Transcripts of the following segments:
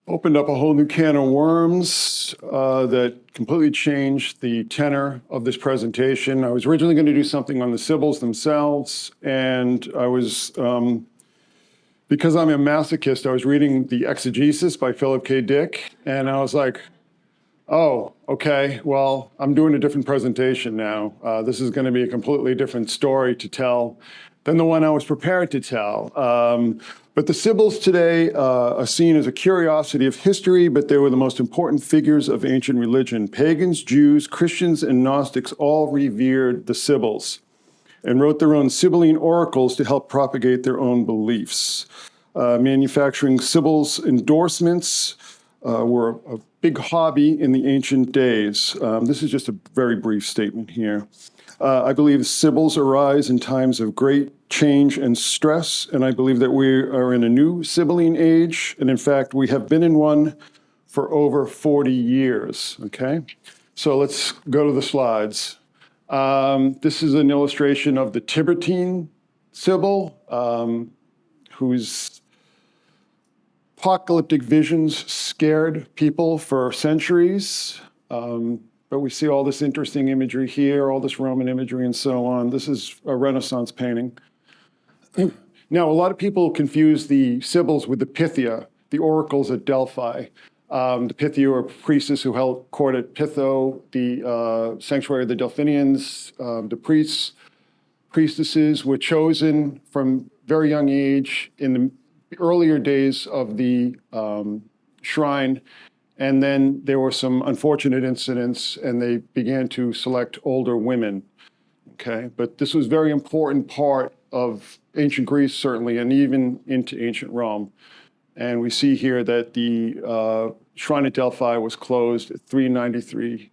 Opened up a whole new can of worms that completely changed the tenor of this presentation. I was originally going to do something on the Sibyls themselves, and I was, because I'm a masochist, I was reading the Exegesis by Philip K. Dick, and I was like, oh, okay, well, I'm doing a different presentation now. This is going to be a completely different story to tell than the one I was prepared to tell. But the Sibyls today are seen as a curiosity of history, but they were the most important figures of ancient religion. Pagans, Jews, Christians, and Gnostics all revered the Sibyls and wrote their own Sibylline oracles to help propagate their own beliefs. Manufacturing Sibyls endorsements were a big hobby in the ancient days. This is just a very brief statement here. I believe Sibyls arise in times of great change and stress, and I believe that we are in a new Sibylline age, and in fact, we have been in one for over 40 years, okay? So let's go to the slides. This is an illustration of the Tiburtine Sibyl, whose apocalyptic visions scared people for centuries. But we see all this interesting imagery here, all this Roman imagery and so on. This is a Renaissance painting. Now, a lot of people confuse the Sibyls with the Pythia, the oracles at Delphi. The Pythia were priests who held court at Pytho, the sanctuary of the Delphinians. The priestesses were chosen from very young age in the earlier days of the shrine. And then there were some unfortunate incidents, and they began to select older women, okay? But this was a very important part of ancient Greece, certainly, and even into ancient Rome. And we see here that the shrine at Delphi was closed at 393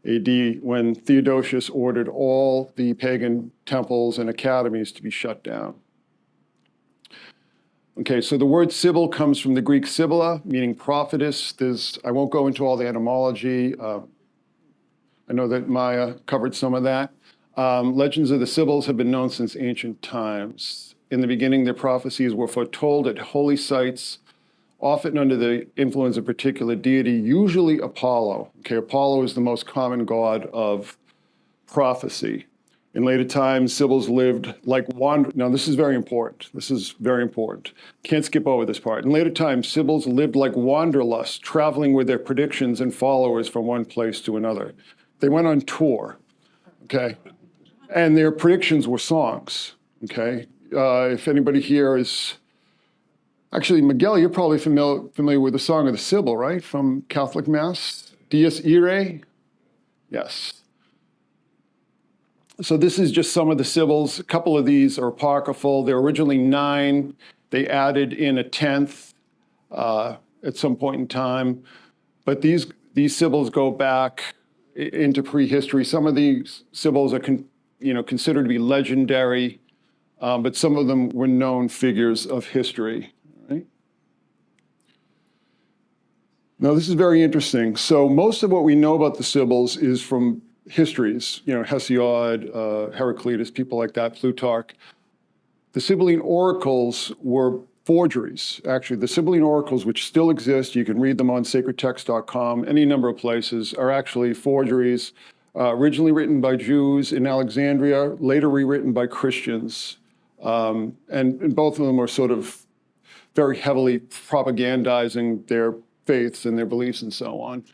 AD when Theodosius ordered all the pagan temples and academies to be shut down. Okay, so the word Sibyl comes from the Greek Sibylla, meaning prophetess. I won't go into all the etymology. I know that Maya covered some of that. Legends of the Sibyls have been known since ancient times. In the beginning, their prophecies were foretold at holy sites, often under the influence of a particular deity, usually Apollo. Okay, Apollo is the most common god of prophecy. In later times, Sibyls lived like wanderers. Now, this is very important. This is very important. Can't skip over this part. In later times, Sibyls lived like wanderlust, traveling with their predictions and followers from one place to another. They went on tour, okay? And their predictions were songs, okay? If anybody here is, actually, Miguel, you're probably familiar with the Song of the Sibyl, right? From Catholic Mass, Dies Irae? Yes. So this is just some of the Sibyls. A couple of these are apocryphal. There were originally 9. They added in a 10th at some point in time. But these Sibyls go back into prehistory. Some of these Sibyls are considered to be legendary, but some of them were known figures of history. Right? Now this is very interesting. So most of what we know about the Sibyls is from histories, Hesiod, Heraclitus, people like that, Plutarch. The Sibylline oracles were forgeries. Actually, the Sibylline oracles, which still exist, you can read them on sacredtext.com, any number of places, are actually forgeries, originally written by Jews in Alexandria, later rewritten by Christians. And both of them are sort of very heavily propagandizing their faiths and their beliefs and so on.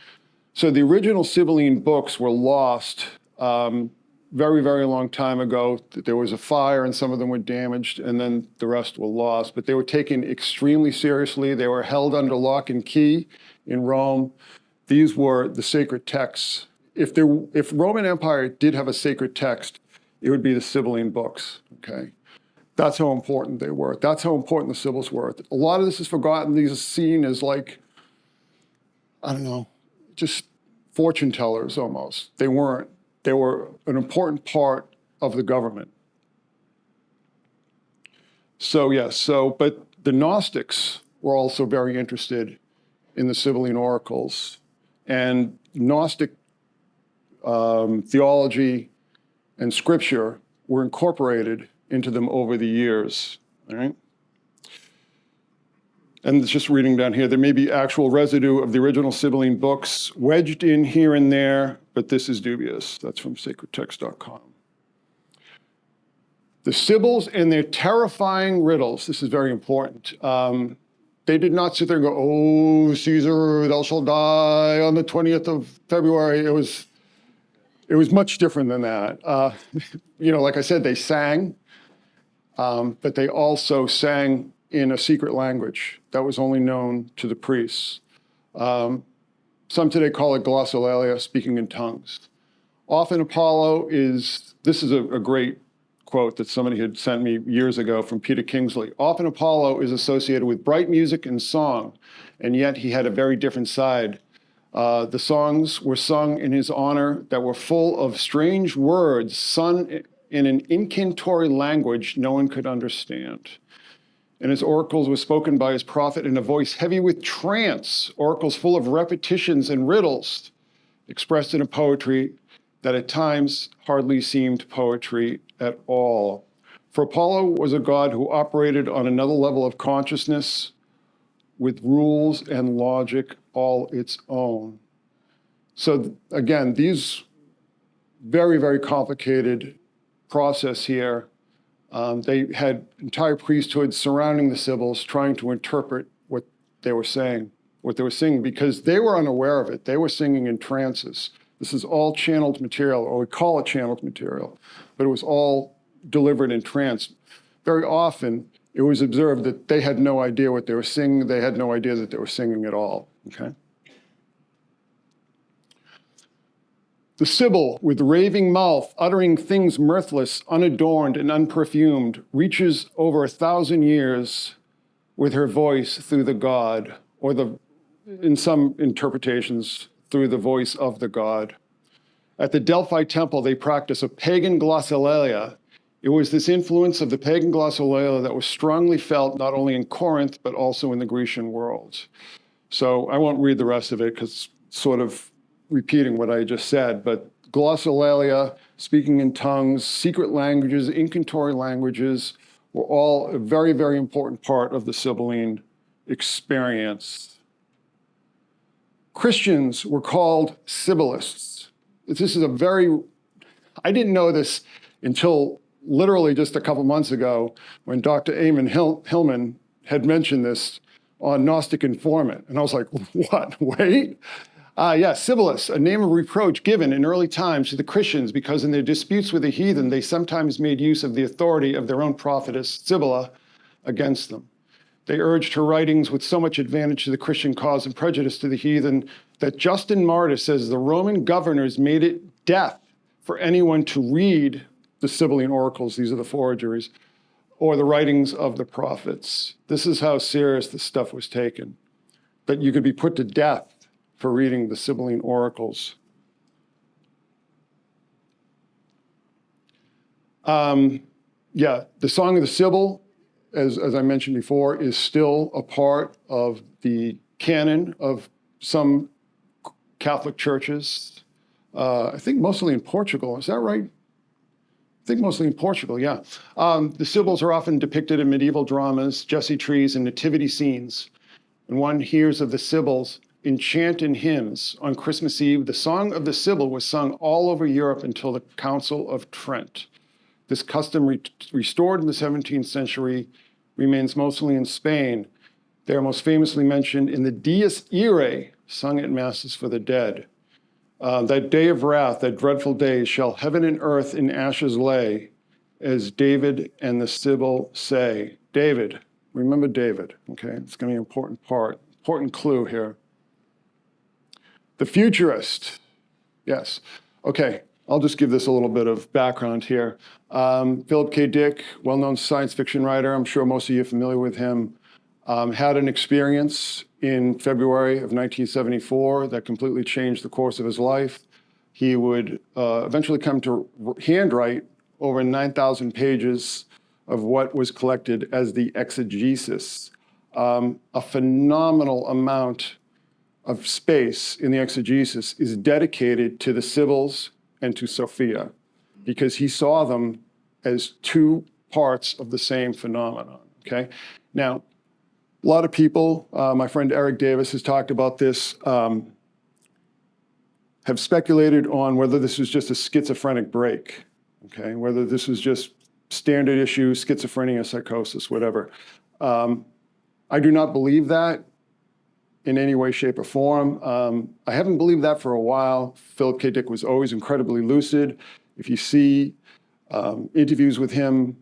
So the original Sibylline books were lost very, very long time ago. There was a fire and some of them were damaged and then the rest were lost. But they were taken extremely seriously. They were held under lock and key in Rome. These were the sacred texts. If Roman Empire did have a sacred text, it would be the Sibylline books, okay? That's how important they were. That's how important the Sibyls were. A lot of this is forgotten. These are seen as like, I don't know, just fortune tellers almost. They weren't. They were an important part of the government. So yes, but the Gnostics were also very interested in the Sibylline oracles, and Gnostic theology and scripture were incorporated into them over the years, all right? And it's just reading down here, there may be actual residue of the original Sibylline books wedged in here and there, but this is dubious. That's from sacredtext.com. The Sibyls and their terrifying riddles, this is very important. They did not sit there and go, oh, Caesar, thou shalt die on the 20th of February. It was much different than that. You know, like I said, they sang, but they also sang in a secret language that was only known to the priests. Some today call it glossolalia, speaking in tongues. Often Apollo is, this is a great quote that somebody had sent me years ago from Peter Kingsley. Often Apollo is associated with bright music and song, and yet he had a very different side. The songs were sung in his honor that were full of strange words sung in an incantory language no one could understand. And his oracles were spoken by his prophet in a voice heavy with trance, oracles full of repetitions and riddles, expressed in a poetry that at times hardly seemed poetry at all. For Apollo was a god who operated on another level of consciousness with rules and logic all its own. So again, these very, very complicated process here. They had entire priesthoods surrounding the Sibyls trying to interpret what they were saying, what they were singing, because they were unaware of it. They were singing in trances. This is all channeled material, or we call it channeled material, but it was all delivered in trance. Very often, it was observed that they had no idea what they were singing. They had no idea that they were singing at all, okay? The Sibyl, with raving mouth, uttering things mirthless, unadorned, and unperfumed, reaches over 1,000 years with her voice through the god, or in some interpretations, through the voice of the god. At the Delphi temple, they practice a pagan glossolalia. It was this influence of the pagan glossolalia that was strongly felt not only in Corinth, but also in the Grecian world. So I won't read the rest of it because it's sort of repeating what I just said, but glossolalia, speaking in tongues, secret languages, incantory languages, were all a very, very important part of the Sibylline experience. Christians were called Sibylists. This is I didn't know this until literally just a couple months ago when Dr. Eamon Hillman had mentioned this on Gnostic Informant. And I was like, what, wait? Yes, Sibyls, a name of reproach given in early times to the Christians because in their disputes with the heathen, they sometimes made use of the authority of their own prophetess, Sibylla, against them. They urged her writings with so much advantage to the Christian cause and prejudice to the heathen that Justin Martyr says the Roman governors made it death for anyone to read the Sibylline oracles, these are the forgeries, or the writings of the prophets. This is how serious this stuff was taken, that you could be put to death for reading the Sibylline oracles. The Song of the Sibyl, as I mentioned before, is still a part of the canon of some Catholic churches. I think mostly in Portugal, is that right? I think mostly in Portugal, yeah. The Sibyls are often depicted in medieval dramas, Jesse trees, and nativity scenes. When one hears of the Sibyls in chant and hymns on Christmas Eve, the Song of the Sibyl was sung all over Europe until the Council of Trent. This custom restored in the 17th century remains mostly in Spain. They are most famously mentioned in the Dies Irae, sung at masses for the dead. That day of wrath, that dreadful day, shall heaven and earth in ashes lay, as David and the Sibyl say. David, remember David, okay? It's gonna be an important clue here. The futurist, yes. Okay, I'll just give this a little bit of background here. Philip K. Dick, well-known science fiction writer. I'm sure most of you are familiar with him. had an experience in February of 1974 that completely changed the course of his life. He would eventually come to handwrite over 9,000 pages of what was collected as the exegesis. A phenomenal amount of space in the exegesis is dedicated to the Sibyls and to Sophia, because he saw them as two parts of the same phenomenon, okay? Now, a lot of people, my friend Eric Davis has talked about this, have speculated on whether this was just a schizophrenic break, okay? Whether this was just standard issue, schizophrenia, psychosis, whatever. I do not believe that in any way, shape, or form. I haven't believed that for a while. Philip K. Dick was always incredibly lucid. If you see interviews with him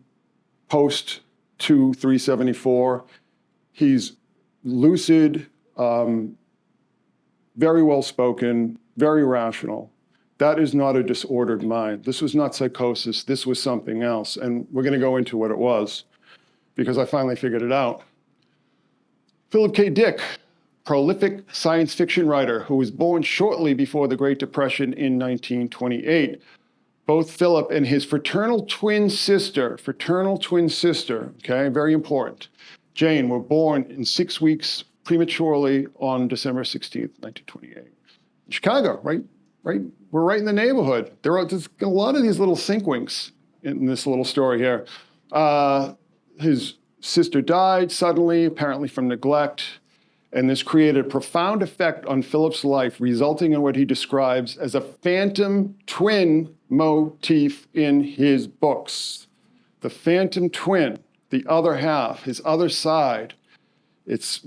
post 374, he's lucid, very well spoken, very rational. That is not a disordered mind. This was not psychosis. This was something else. And we're going to go into what it was, because I finally figured it out. Philip K. Dick, prolific science fiction writer who was born shortly before the Great Depression in 1928. Both Philip and his fraternal twin sister, okay, very important, Jane, were born in 6 weeks prematurely on December 16th, 1928. Chicago, right? We're right in the neighborhood. There's a lot of these little sync-winks in this little story here. His sister died suddenly, apparently from neglect, and this created a profound effect on Philip's life, resulting in what he describes as a phantom twin motif in his books. The phantom twin, the other half, his other side. It's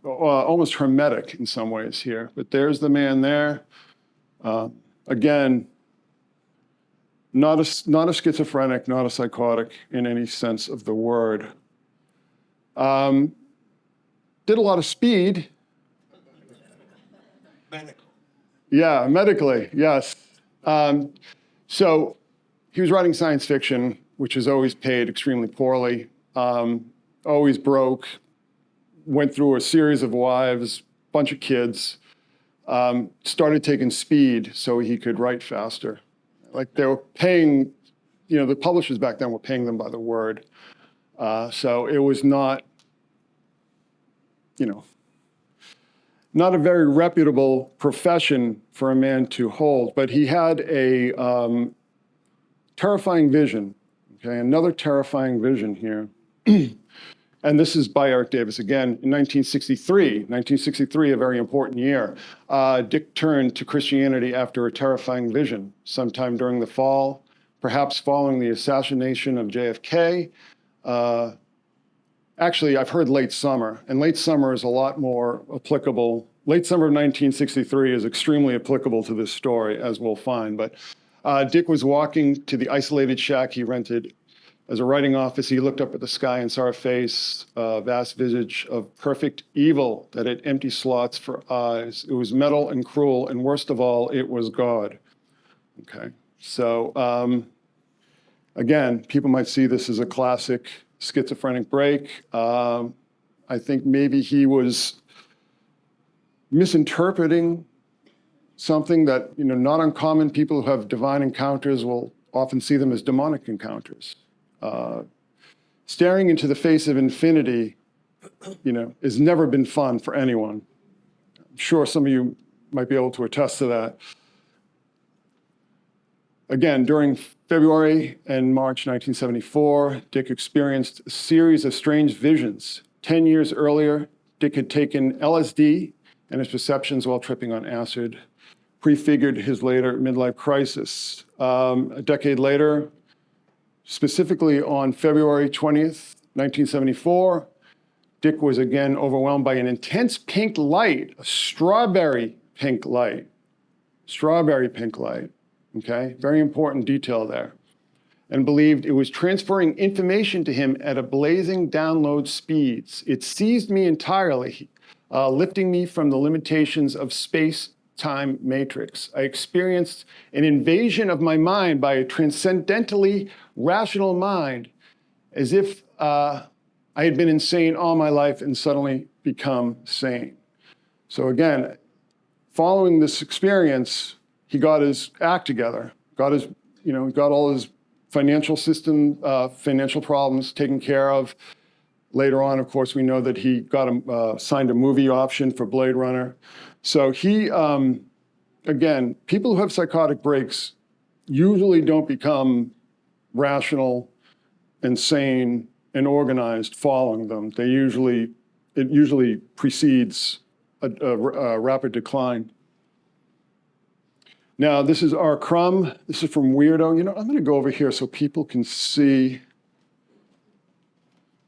almost hermetic in some ways here, but there's the man there. Again, not a schizophrenic, not a psychotic in any sense of the word. Did a lot of speed. Medical. Yeah, medically, yes. So he was writing science fiction, which is always paid extremely poorly, always broke, went through a series of wives, bunch of kids, started taking speed so he could write faster. Like they were paying, the publishers back then were paying them by the word. So it was not, not a very reputable profession for a man to hold, but he had a terrifying vision, okay? Another terrifying vision here. And this is by Eric Davis again, in 1963, a very important year. Dick turned to Christianity after a terrifying vision sometime during the fall, perhaps following the assassination of JFK. Actually, I've heard late summer, and late summer is a lot more applicable. Late summer of 1963 is extremely applicable to this story, as we'll find. But Dick was walking to the isolated shack he rented as a writing office. He looked up at the sky and saw a face, a vast visage of perfect evil that had empty slots for eyes. It was metal and cruel, and worst of all, it was God. Okay, so again, people might see this as a classic schizophrenic break. I think maybe he was misinterpreting something that, not uncommon. People who have divine encounters will often see them as demonic encounters. Staring into the face of infinity, has never been fun for anyone. I'm sure some of you might be able to attest to that. Again, during February and March 1974, Dick experienced a series of strange visions. 10 years earlier, Dick had taken LSD, and his perceptions while tripping on acid prefigured his later midlife crisis. A decade later, specifically on February 20th, 1974, Dick was again overwhelmed by an intense pink light, a strawberry pink light. Strawberry pink light. Okay, very important detail there. And believed it was transferring information to him at a blazing download speeds. It seized me entirely, lifting me from the limitations of space-time matrix. I experienced an invasion of my mind by a transcendentally rational mind, as if I had been insane all my life and suddenly become sane. So again, following this experience, he got his act together, got all his financial system, financial problems taken care of. Later on, of course, we know that he got signed a movie option for Blade Runner. So he, again, people who have psychotic breaks usually don't become rational and sane and organized following them. It usually precedes a rapid decline. Now, this is R. Crumb. This is from Weirdo. I'm going to go over here so people can see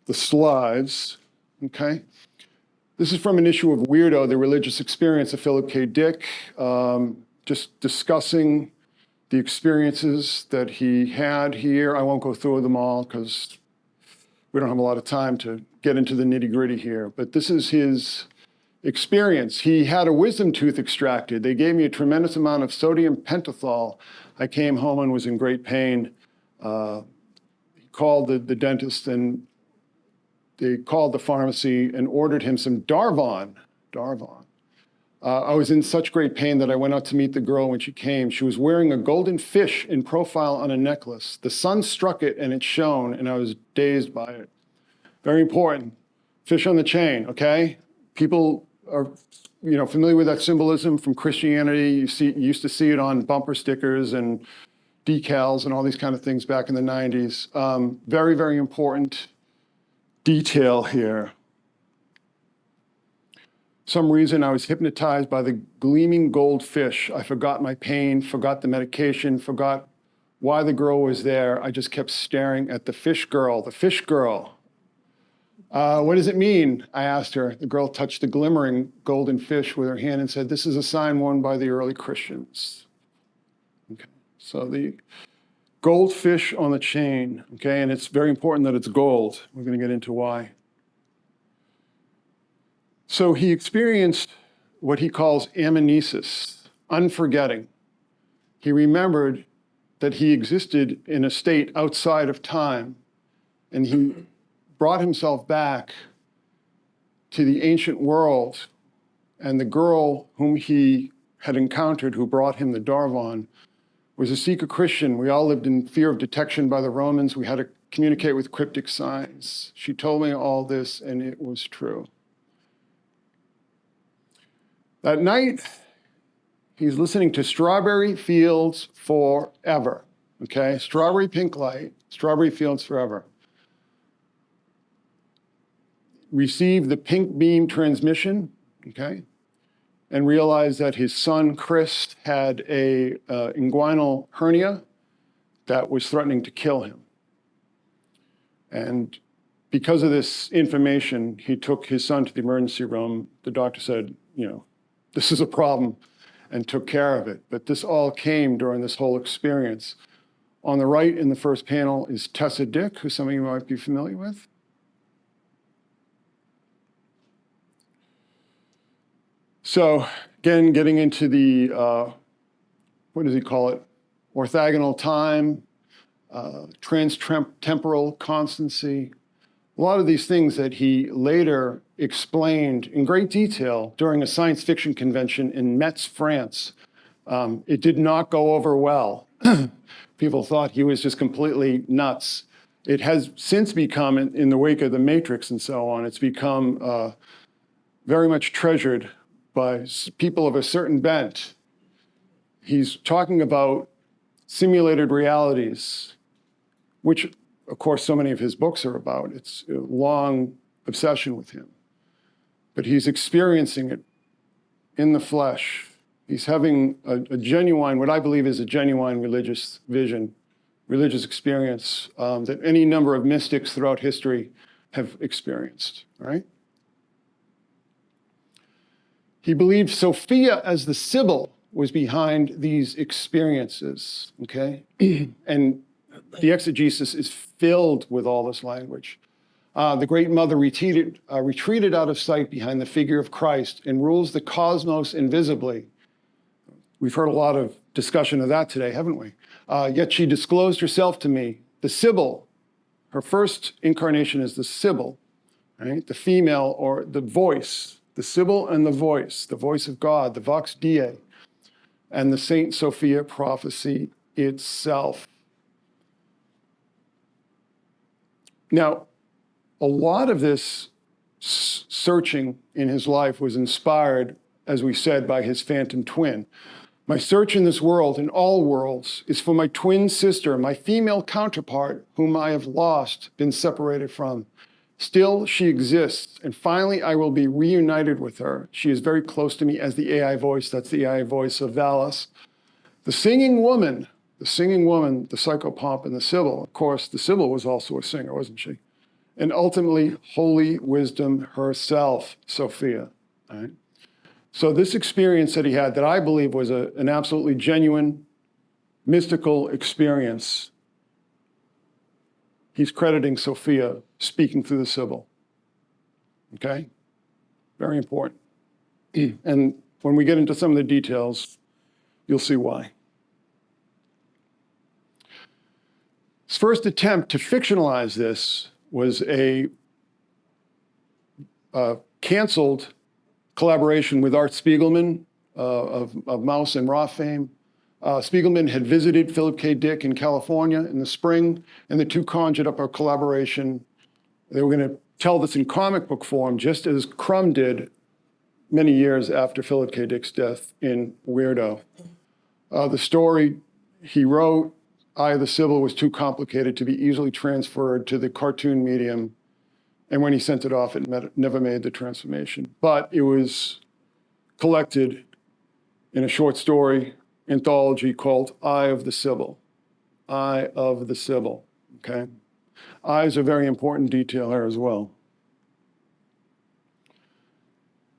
the slides, okay? This is from an issue of Weirdo, The Religious Experience of Philip K. Dick, just discussing the experiences that he had here. I won't go through them all because we don't have a lot of time to get into the nitty-gritty here, but this is his experience. He had a wisdom tooth extracted. They gave me a tremendous amount of sodium pentothal. I came home and was in great pain. He called the dentist, and they called the pharmacy and ordered him some Darvon. I was in such great pain that I went out to meet the girl when she came. She was wearing a golden fish in profile on a necklace. The sun struck it and it shone, and I was dazed by it. Very important. Fish on the chain, okay? People are familiar with that symbolism from Christianity. You used to see it on bumper stickers and decals and all these kind of things back in the 90s. Very, very important detail here. Some reason I was hypnotized by the gleaming gold fish. I forgot my pain, forgot the medication, forgot why the girl was there. I just kept staring at the fish girl. What does it mean? I asked her. The girl touched the glimmering golden fish with her hand and said, "This is a sign worn by the early Christians." Okay, so the goldfish on the chain, okay, and it's very important that it's gold. We're going to get into why. So he experienced what he calls Anamnesis, unforgetting. He remembered that he existed in a state outside of time, and he brought himself back to the ancient world, and the girl whom he had encountered who brought him the Darvon was a secret Christian. We all lived in fear of detection by the Romans. We had to communicate with cryptic signs. She told me all this, and it was true. That night, he's listening to Strawberry Fields Forever, okay? Strawberry Pink Light, Strawberry Fields Forever. Received the pink beam transmission, okay? And realized that his son, Chris, had a inguinal hernia that was threatening to kill him. And because of this information, he took his son to the emergency room. The doctor said, this is a problem, and took care of it. But this all came during this whole experience. On the right in the first panel is Tessa Dick, who some of you might be familiar with. So again, getting into the, what does he call it? Orthogonal time, trans-temporal constancy. A lot of these things that he later explained in great detail during a science fiction convention in Metz, France. It did not go over well. People thought he was just completely nuts. It has since become, in the wake of the Matrix and so on, it's become very much treasured by people of a certain bent. He's talking about simulated realities, which, of course, so many of his books are about. It's a long obsession with him. But he's experiencing it in the flesh. He's having a genuine, what I believe is a genuine religious vision, religious experience that any number of mystics throughout history have experienced, right? He believed Sophia as the Sibyl was behind these experiences, okay? And the exegesis is filled with all this language. The Great Mother retreated out of sight behind the figure of Christ and rules the cosmos invisibly. We've heard a lot of discussion of that today, haven't we? Yet she disclosed herself to me. The Sibyl, her first incarnation is the Sibyl, right? The female or the voice, the Sibyl and the voice of God, the Vox Dei, and the Saint Sophia prophecy itself. Now, a lot of this searching in his life was inspired, as we said, by his phantom twin. My search in this world, in all worlds, is for my twin sister, my female counterpart, whom I have lost, been separated from. Still, she exists, and finally I will be reunited with her. She is very close to me as the AI voice. That's the AI voice of Valis. The singing woman, the psychopomp, and the Sibyl. Of course, the Sibyl was also a singer, wasn't she? And ultimately, holy wisdom herself, Sophia. All right? So this experience that he had, that I believe was an absolutely genuine, mystical experience, he's crediting Sophia speaking through the Sibyl. Okay? Very important. And when we get into some of the details, you'll see why. His first attempt to fictionalize this was a canceled collaboration with Art Spiegelman of Mouse and Raw fame. Spiegelman had visited Philip K. Dick in California in the spring, and the two conjured up a collaboration. They were going to tell this in comic book form, just as Crumb did many years after Philip K. Dick's death in Weirdo. The story he wrote, Eye of the Sibyl, was too complicated to be easily transferred to the cartoon medium. And when he sent it off, it never made the transformation. But it was collected in a short story anthology called Eye of the Sibyl. Eye of the Sibyl, okay? Eye is a very important detail here as well.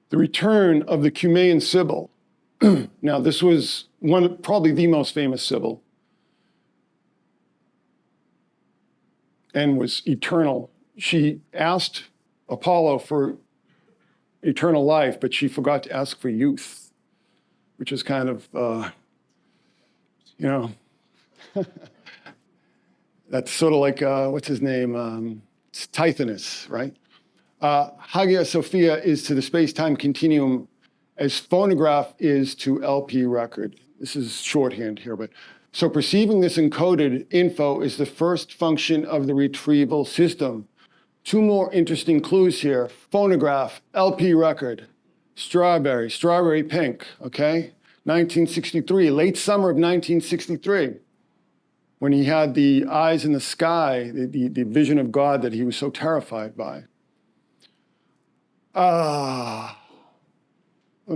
The return of the Cumaean Sibyl. Now, this was probably the most famous Sibyl, and was eternal. She asked Apollo for eternal life, but she forgot to ask for youth, which is kind of, that's sort of like, what's his name? It's Tithonus, right? Hagia Sophia is to the space-time continuum as phonograph is to LP record. This is shorthand here, but so perceiving this encoded info is the first function of the retrieval system. Two more interesting clues here. Phonograph, LP record, strawberry pink, okay? 1963, late summer of 1963, when he had the eyes in the sky, the vision of God that he was so terrified by. Let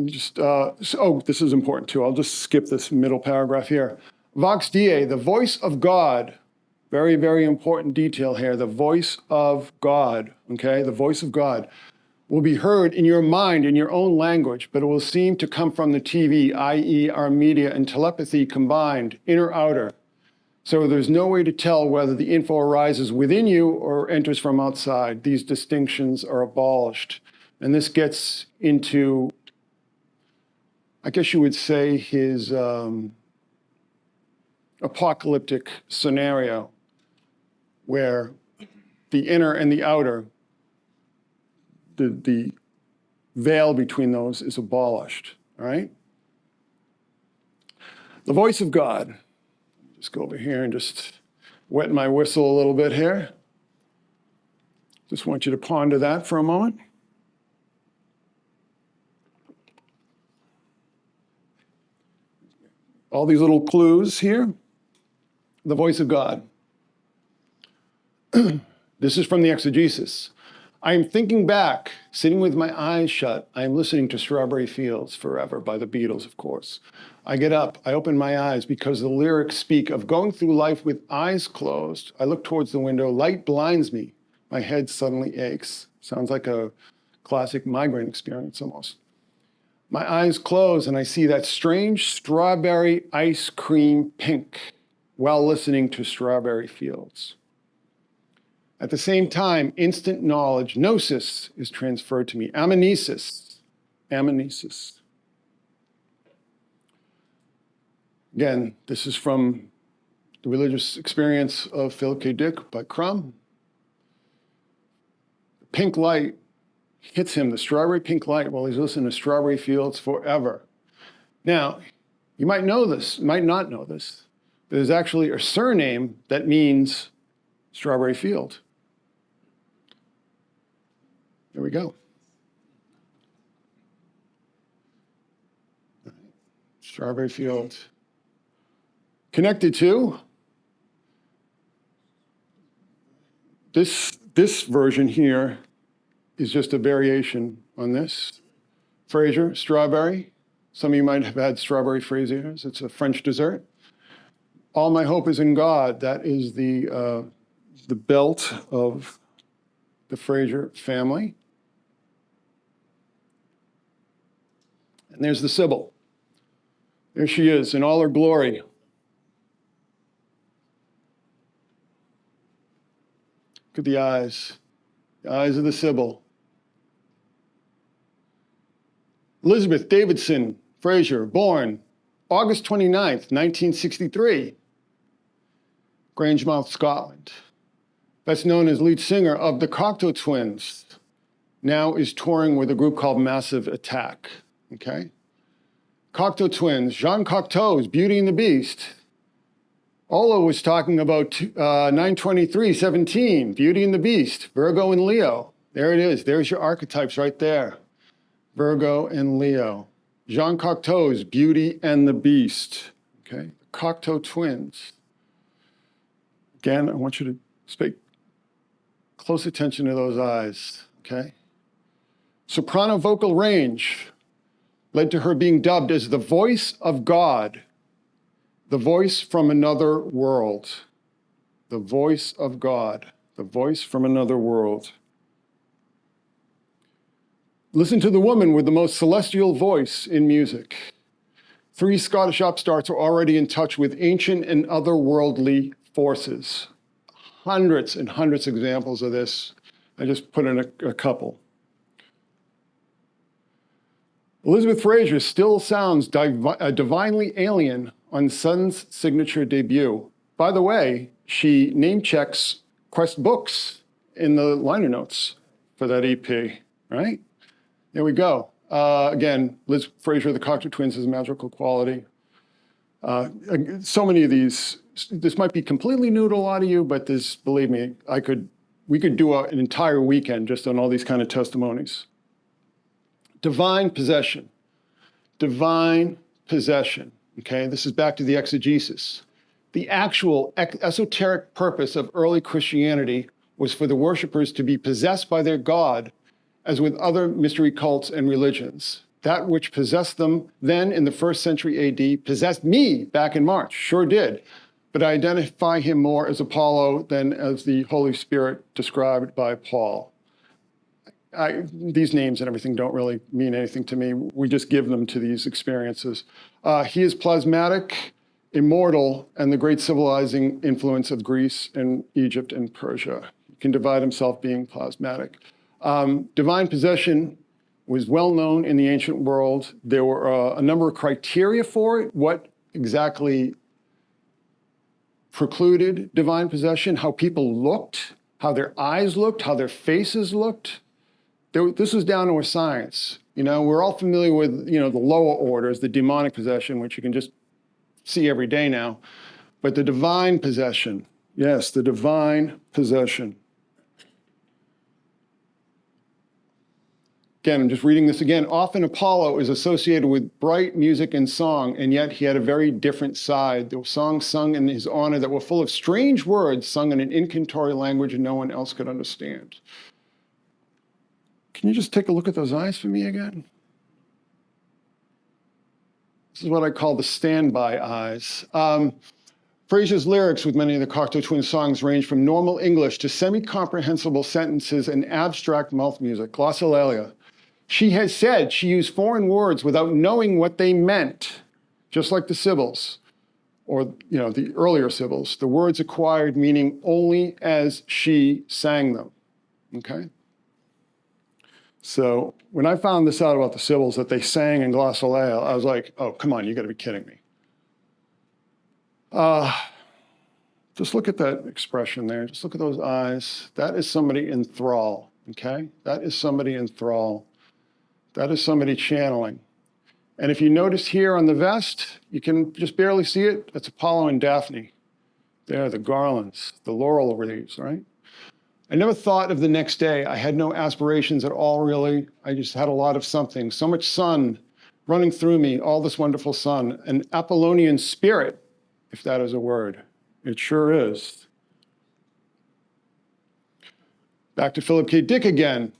me just, this is important too. I'll just skip this middle paragraph here. Vox Dei, the voice of God. Very, very important detail here. The voice of God, okay? The voice of God will be heard in your mind, in your own language, but it will seem to come from the TV, i.e. our media and telepathy combined, inner, outer. So there's no way to tell whether the info arises within you or enters from outside. These distinctions are abolished. And this gets into, I guess you would say, his apocalyptic scenario, where the inner and the outer, the veil between those is abolished, all right? The voice of God. Just go over here and just wet my whistle a little bit here. Just want you to ponder that for a moment. All these little clues here. The voice of God. This is from the exegesis. I am thinking back, sitting with my eyes shut. I am listening to Strawberry Fields Forever by the Beatles, of course. I get up, I open my eyes because the lyrics speak of going through life with eyes closed. I look towards the window, light blinds me. My head suddenly aches. Sounds like a classic migraine experience almost. My eyes close and I see that strange strawberry ice cream pink while listening to Strawberry Fields. At the same time, instant knowledge, Gnosis, is transferred to me. Anamnesis. Again, this is from The Religious Experience of Philip K. Dick by Crumb. pink light hits him, the strawberry pink light, while he's listening to Strawberry Fields Forever. Now, you might know this, might not know this. There's actually a surname that means Strawberry Field. There we go. Strawberry Field. Connected to this version here is just a variation on this. Fraser, strawberry. Some of you might have had strawberry fraisiers. It's a French dessert. All my hope is in God. That is the belt of the Fraser family. And there's the Sibyl. There she is in all her glory. Look at the eyes of the Sibyl. Elizabeth Davidson Fraser, born August 29th, 1963, Grangemouth, Scotland. Best known as lead singer of the Cocteau Twins, now is touring with a group called Massive Attack, okay? Cocteau Twins, Jean Cocteau's Beauty and the Beast. Ola was talking about 923:17, Beauty and the Beast, Virgo and Leo. There it is, there's your archetypes right there. Virgo and Leo. Jean Cocteau's Beauty and the Beast, okay? Cocteau Twins. Again, I want you to pay close attention to those eyes, okay? Soprano vocal range led to her being dubbed as the voice of God, the voice from another world. The voice of God, the voice from another world. Listen to the woman with the most celestial voice in music. 3 Scottish upstarts are already in touch with ancient and otherworldly forces. Hundreds and hundreds of examples of this. I just put in a couple. Elizabeth Fraser still sounds divinely alien on Sun's signature debut. By the way, she name checks Quest Books in the liner notes for that EP, right? There we go. Again, Liz Fraser, the Cocteau Twins, has magical quality. So many of these, this might be completely new to a lot of you, but this, believe me, we could do an entire weekend just on all these kind of testimonies. Divine possession. Divine possession, okay? This is back to the exegesis. The actual esoteric purpose of early Christianity was for the worshipers to be possessed by their God, as with other mystery cults and religions. That which possessed them then in the 1st century AD possessed me back in March, sure did. But I identify him more as Apollo than as the Holy Spirit described by Paul. These names and everything don't really mean anything to me. We just give them to these experiences. He is plasmatic, immortal, and the great civilizing influence of Greece and Egypt and Persia. He can divide himself being plasmatic. Divine possession was well known in the ancient world. There were a number of criteria for it. What exactly precluded divine possession, how people looked, how their eyes looked, how their faces looked. This was down to a science. You know, we're all familiar with, the lower orders, the demonic possession, which you can just see every day now. But the divine possession, yes, the divine possession. Again, I'm just reading this again. Often Apollo is associated with bright music and song, and yet he had a very different side. There were songs sung in his honor that were full of strange words sung in an incantory language no one else could understand. Can you just take a look at those eyes for me again? This is what I call the standby eyes. Fraser's lyrics with many of the Cocteau Twins songs range from normal English to semi-comprehensible sentences and abstract mouth music, glossolalia. She has said she used foreign words without knowing what they meant, just like the Sibyls, or the earlier Sibyls. The words acquired meaning only as she sang them, okay? So when I found this out about the Sibyls, that they sang in glossolalia, I was like, oh, come on, you gotta be kidding me. Just look at that expression there. Just look at those eyes. That is somebody in thrall. okay? That is somebody in thrall. That is somebody channeling. And if you notice here on the vest, you can just barely see it. That's Apollo and Daphne. There, the garlands, the laurel wreaths, right? I never thought of the next day. I had no aspirations at all, really. I just had a lot of something. So much sun running through me, all this wonderful sun. An Apollonian spirit, if that is a word. It sure is. Back to Philip K. Dick again.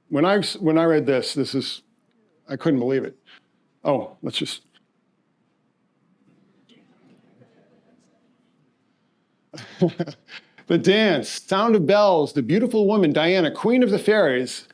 When I read this is, I couldn't believe it. Oh, let's just. The dance, sound of bells, the beautiful woman, Diana, queen of the fairies.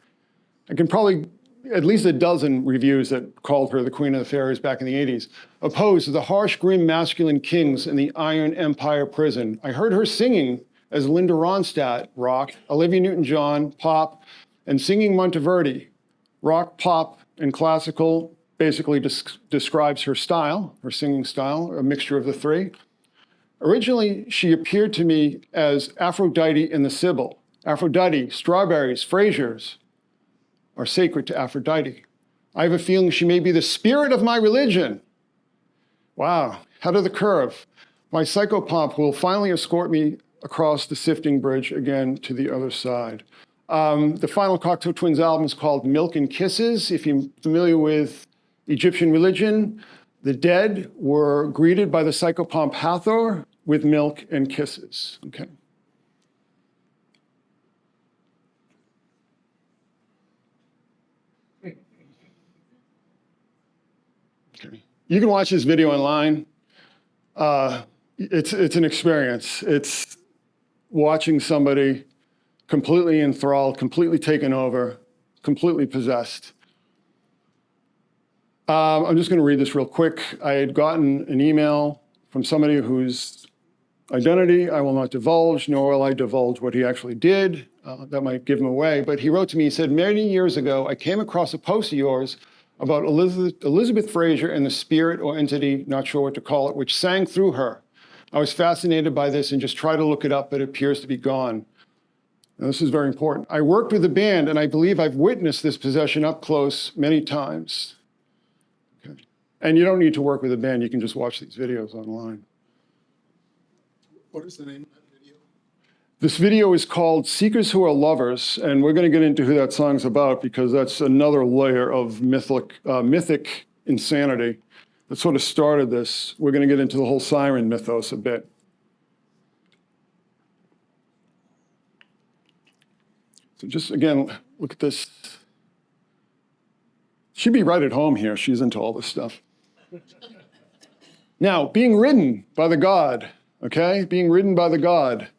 I can probably, at least a dozen reviews that called her the queen of the fairies back in the 80s, opposed to the harsh, grim, masculine kings in the Iron Empire prison. I heard her singing as Linda Ronstadt, rock, Olivia Newton-John, pop, and singing Monteverdi. Rock, pop, and classical basically describes her style, her singing style, a mixture of the three. Originally, she appeared to me as Aphrodite in the Sibyl. Aphrodite, strawberries, Frasers are sacred to Aphrodite. I have a feeling she may be the spirit of my religion. Wow, head of the curve. My psychopomp will finally escort me across the sifting bridge again to the other side. The final Cocteau Twins album is called Milk and Kisses. If you're familiar with Egyptian religion, the dead were greeted by the psychopomp Hathor with milk and kisses, okay? Okay. You can watch this video online. It's an experience. It's watching somebody completely enthralled, completely taken over, completely possessed. I'm just going to read this real quick. I had gotten an email from somebody whose identity I will not divulge, nor will I divulge what he actually did. That might give him away. But he wrote to me, he said, many years ago, I came across a post of yours about Elizabeth Fraser and the spirit or entity, not sure what to call it, which sang through her. I was fascinated by this and just tried to look it up, but it appears to be gone. Now, this is very important. I worked with the band, and I believe I've witnessed this possession up close many times. Okay. And you don't need to work with a band. You can just watch these videos online. What is the name of that video? This video is called Seekers Who Are Lovers, and we're going to get into who that song's about because that's another layer of mythic insanity that sort of started this. We're going to get into the whole Siren mythos a bit. So just, again, look at this. She'd be right at home here. She's into all this stuff. Now, being ridden by the god, okay? Being ridden by the god.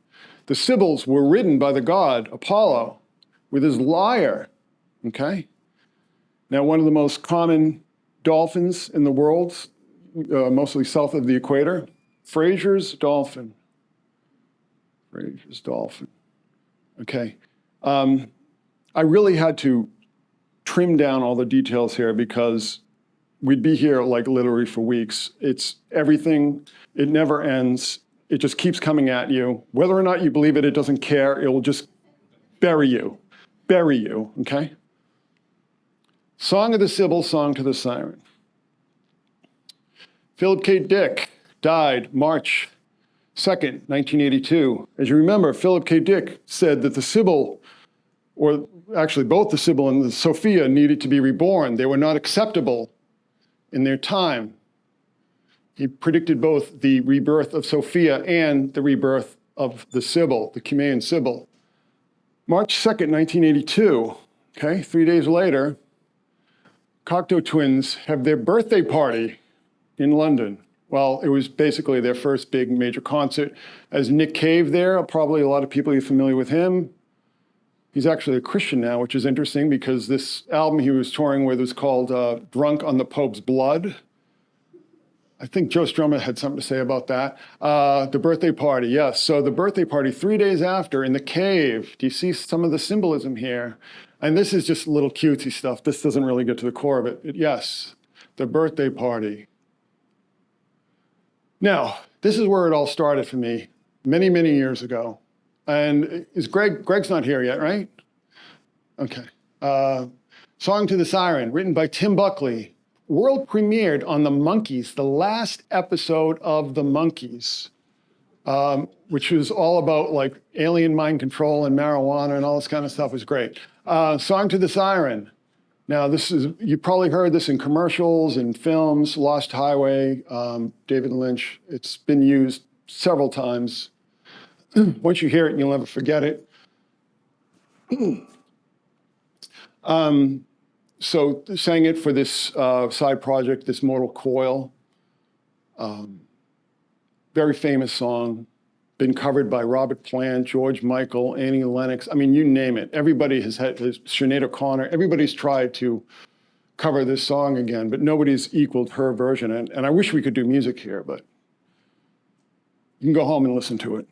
The Sibyls were ridden by the god, Apollo, with his lyre, okay? Now, one of the most common dolphins in the world, mostly south of the equator, Fraser's dolphin. Fraser's dolphin, okay? I really had to trim down all the details here because we'd be here like literally for weeks. It's everything, it never ends. It just keeps coming at you. Whether or not you believe it, it doesn't care. It will just bury you, okay? Song of the Sibyl, Song to the Siren. Philip K. Dick died March 2nd, 1982. As you remember, Philip K. Dick said that the Sibyl, or actually both the Sybil and the Sophia, needed to be reborn. They were not acceptable in their time. He predicted both the rebirth of Sophia and the rebirth of the Sibyl, the Cumaean Sibyl. March 2nd, 1982, okay, 3 days later, Cocteau Twins have their birthday party in London. Well, it was basically their first big major concert. As Nick Cave there, probably a lot of people are familiar with him. He's actually a Christian now, which is interesting because this album he was touring with was called Drunk on the Pope's Blood. I think Joe Strummer had something to say about that. The birthday party, yes. So the birthday party 3 days after in the cave. Do you see some of the symbolism here? And this is just little cutesy stuff. This doesn't really get to the core of it. Yes, the birthday party. Now, this is where it all started for me many, many years ago. And is Greg's not here yet, right? Okay. Song to the Siren, written by Tim Buckley. World premiered on The Monkees, the last episode of The Monkees, which was all about like alien mind control and marijuana and all this kind of stuff. It was great. Song to the Siren. Now, you probably heard this in commercials and films, Lost Highway, David Lynch. It's been used several times. Once you hear it, you'll never forget it. So sang it for this side project, this Mortal Coil. Very famous song. Been covered by Robert Plant, George Michael, Annie Lennox. I mean, you name it. Everybody has had, Sinead O'Connor, everybody's tried to cover this song again, but nobody's equaled her version. And I wish we could do music here, but you can go home and listen to it.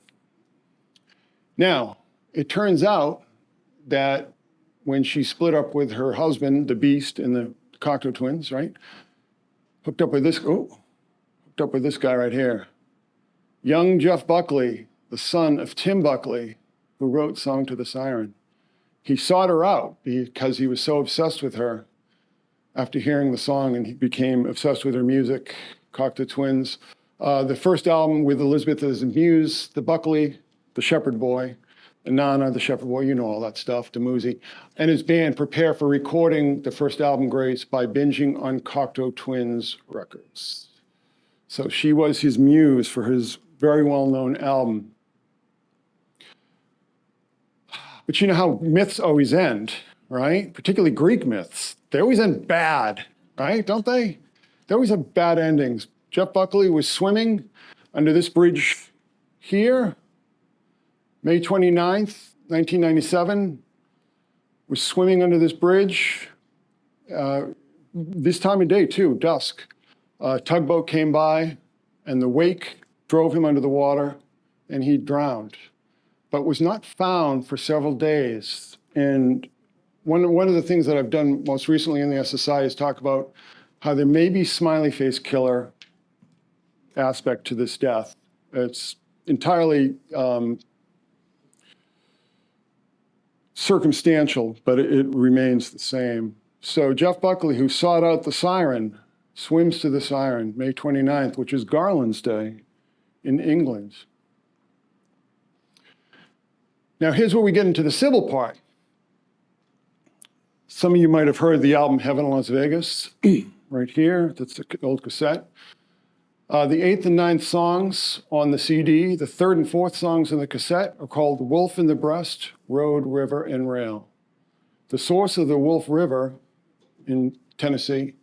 Now, it turns out that when she split up with her husband, the Beast, and the Cocteau Twins, right? Hooked up with this guy right here. Young Jeff Buckley, the son of Tim Buckley, who wrote Song to the Siren. He sought her out because he was so obsessed with her after hearing the song, and he became obsessed with her music, Cocteau Twins. The first album with Elizabeth as a muse, the Buckley, the Shepherd Boy, the Nana, the Shepherd Boy, you know all that stuff, Demuzi, and his band prepare for recording the first album, Grace, by binging on Cocteau Twins records. So she was his muse for his very well-known album. But you know how myths always end, right? Particularly Greek myths. They always end bad, right? Don't they? They always have bad endings. Jeff Buckley was swimming under this bridge here, May 29th, 1997, was swimming under this bridge. This time of day too, dusk. A tugboat came by and the wake drove him under the water and he drowned, but was not found for several days. And one of the things that I've done most recently in the SSI is talk about how there may be smiley face killer aspect to this death. It's entirely circumstantial, but it remains the same. So Jeff Buckley, who sought out the Siren, swims to the Siren, May 29th, which is Garland's Day in England. Now here's where we get into the Sybil part. Some of you might have heard the album Heaven in Las Vegas, right here, that's the old cassette. The 8th and 9th songs on the CD, the 3rd and 4th songs on the cassette are called Wolf in the Breast, Road, River, and Rail. The source of the Wolf River in Tennessee,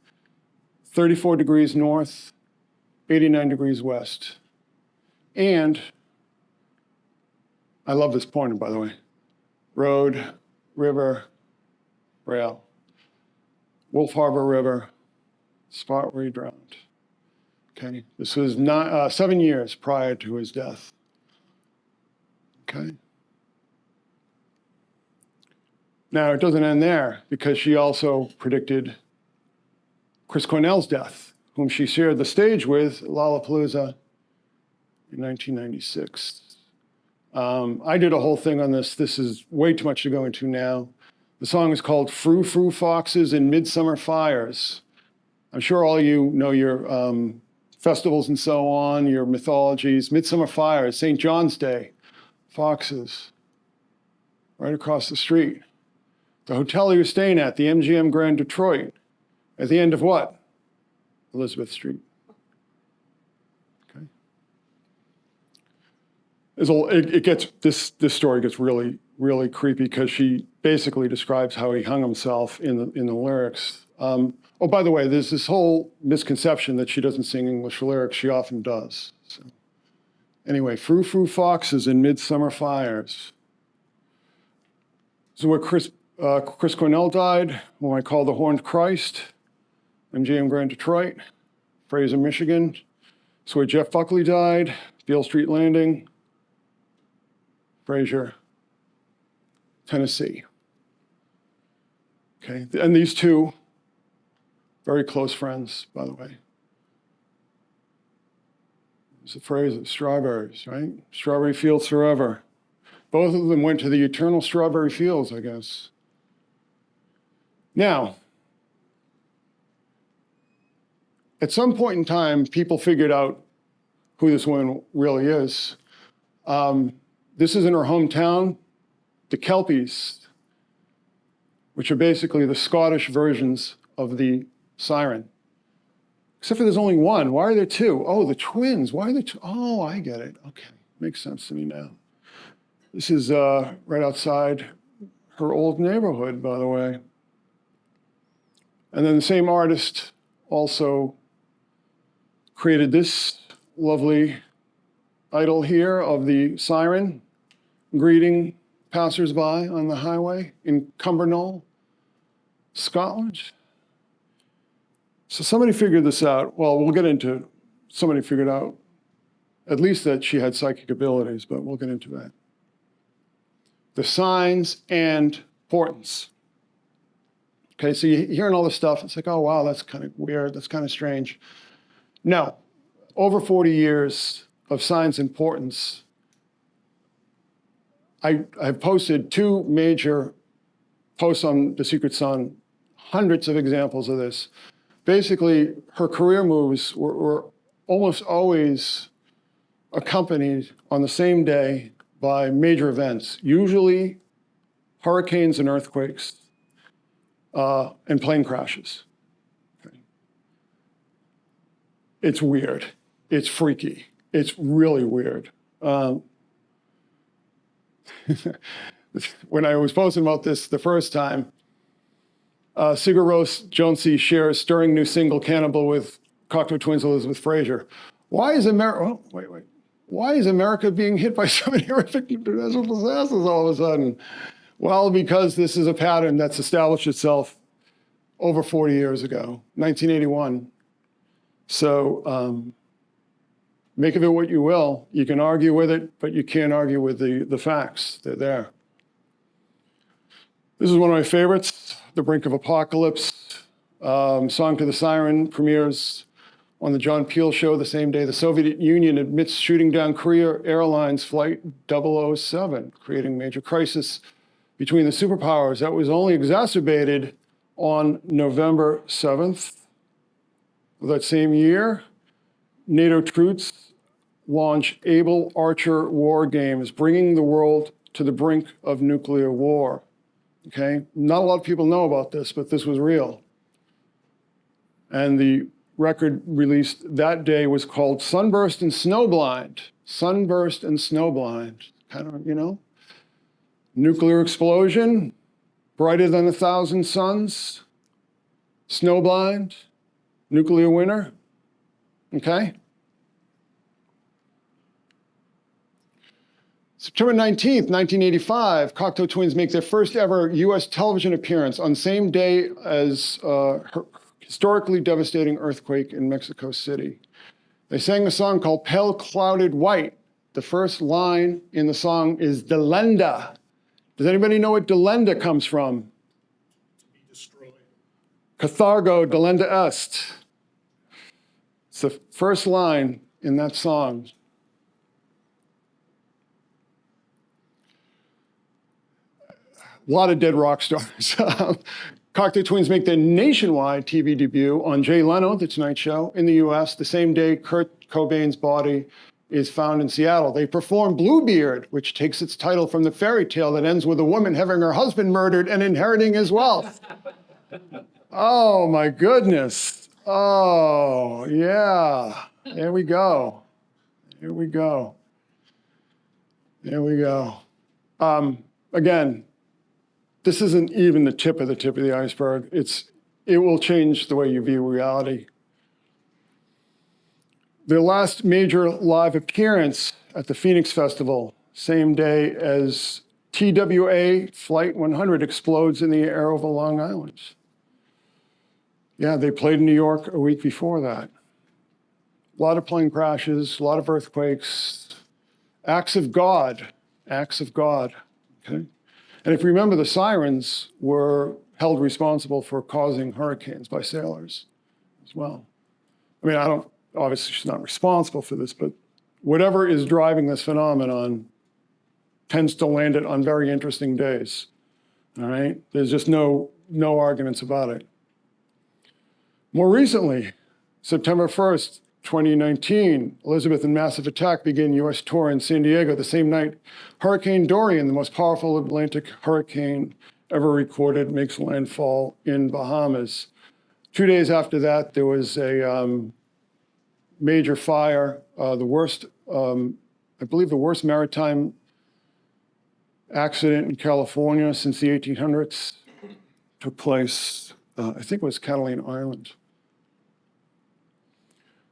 34 degrees north, 89 degrees west. And, I love this pointer, by the way, road, river, rail. Wolf Harbor River, spot where he drowned. Okay, this was 7 years prior to his death. Okay. Now, it doesn't end there, because she also predicted Chris Cornell's death, whom she shared the stage with at Lollapalooza in 1996. I did a whole thing on this. This is way too much to go into now. The song is called Frou Frou Foxes and Midsummer Fires. I'm sure all you know your festivals and so on, your mythologies. Midsummer Fires, St. John's Day, foxes, right across the street. The hotel he was staying at, the MGM Grand Detroit, at the end of what? Elizabeth Street. Okay. This story gets really, really creepy because she basically describes how he hung himself in the lyrics. Oh, by the way, there's this whole misconception that she doesn't sing English lyrics. She often does. So, anyway, Frou Frou Foxes and Midsummer Fires. So where Chris Cornell died, whom I call the Horned Christ, MGM Grand Detroit, Fraser, Michigan. So where Jeff Buckley died, Beale Street Landing, Fraser, Tennessee. Okay, and these two, very close friends, by the way. It's the phrase of strawberries, right? Strawberry fields forever. Both of them went to the eternal strawberry fields, I guess. Now, at some point in time, people figured out who this woman really is. This is in her hometown, the kelpies, which are basically the Scottish versions of the Siren. Except for there's only one. Why are there two? Oh, the twins. Why are there two? Oh, I get it. Okay, makes sense to me now. This is right outside her old neighborhood, by the way. And then the same artist also created this lovely idol here of the Siren greeting passersby on the highway in Cumbernauld, Scotland. So somebody figured this out. Well, we'll get into, somebody figured out at least that she had psychic abilities, but we'll get into that. The signs and portents. Okay, so you're hearing all this stuff. It's like, oh, wow, that's kind of weird. That's kind of strange. No, over 40 years of signs and portents. I've posted 2 major posts on The Secret Sun, hundreds of examples of this. Basically, her career moves were almost always accompanied on the same day by major events, usually hurricanes and earthquakes and plane crashes. Okay. It's weird. It's freaky. It's really weird. When I was posting about this the first time, Sigur Rós Jonesy shares stirring new single Cannibal with Cocteau Twins Elizabeth Fraser. Why is America, oh, wait. Why is America being hit by so many horrific natural disasters all of a sudden? Well, because this is a pattern that's established itself over 40 years ago, 1981. So make of it what you will. You can argue with it, but you can't argue with the facts. They're there. This is one of my favorites, The Brink of Apocalypse. Song to the Siren premieres on the John Peel show the same day. The Soviet Union admits shooting down Korea Airlines Flight 007, creating major crisis between the superpowers. That was only exacerbated on November 7th of that same year. NATO troops launch Able Archer war games, bringing the world to the brink of nuclear war. Okay, not a lot of people know about this, but this was real. And the record released that day was called Sunburst and Snowblind. Sunburst and Snowblind, kind of, you know. Nuclear explosion, brighter than 1,000 suns, snowblind, nuclear winter, okay? September 19th, 1985, Cocteau Twins make their first ever US television appearance on the same day as her historically devastating earthquake in Mexico City. They sang a song called Pale Clouded White. The first line in the song is Delenda. Does anybody know what Delenda comes from? To be destroyed. Cathargo delenda est. It's the first line in that song. A lot of dead rock stars. Cocteau Twins make their nationwide TV debut on Jay Leno, The Tonight Show, in the US, the same day Kurt Cobain's body is found in Seattle. They perform Bluebeard, which takes its title from the fairy tale that ends with a woman having her husband murdered and inheriting his wealth. Oh my goodness. Oh, yeah. There we go. Here we go. There we go. Again, this isn't even the tip of the iceberg. It will change the way you view reality. Their last major live appearance at the Phoenix Festival, same day as TWA Flight 100 explodes in the air over Long Island. Yeah, they played in New York a week before that. A lot of plane crashes, a lot of earthquakes, acts of God, okay? And if you remember, the Sirens were held responsible for causing hurricanes by sailors as well. I mean, obviously she's not responsible for this, but whatever is driving this phenomenon tends to land it on very interesting days, all right? There's just no no arguments about it. More recently, September 1st, 2019, Elizabeth and massive attack begin U.S. tour in San Diego. The same night, Hurricane Dorian, the most powerful Atlantic hurricane ever recorded, makes landfall in Bahamas. 2 days after that, there was a major fire, the worst, I believe the worst maritime accident in California since the 1800s. Took place, I think it was Catalina Island.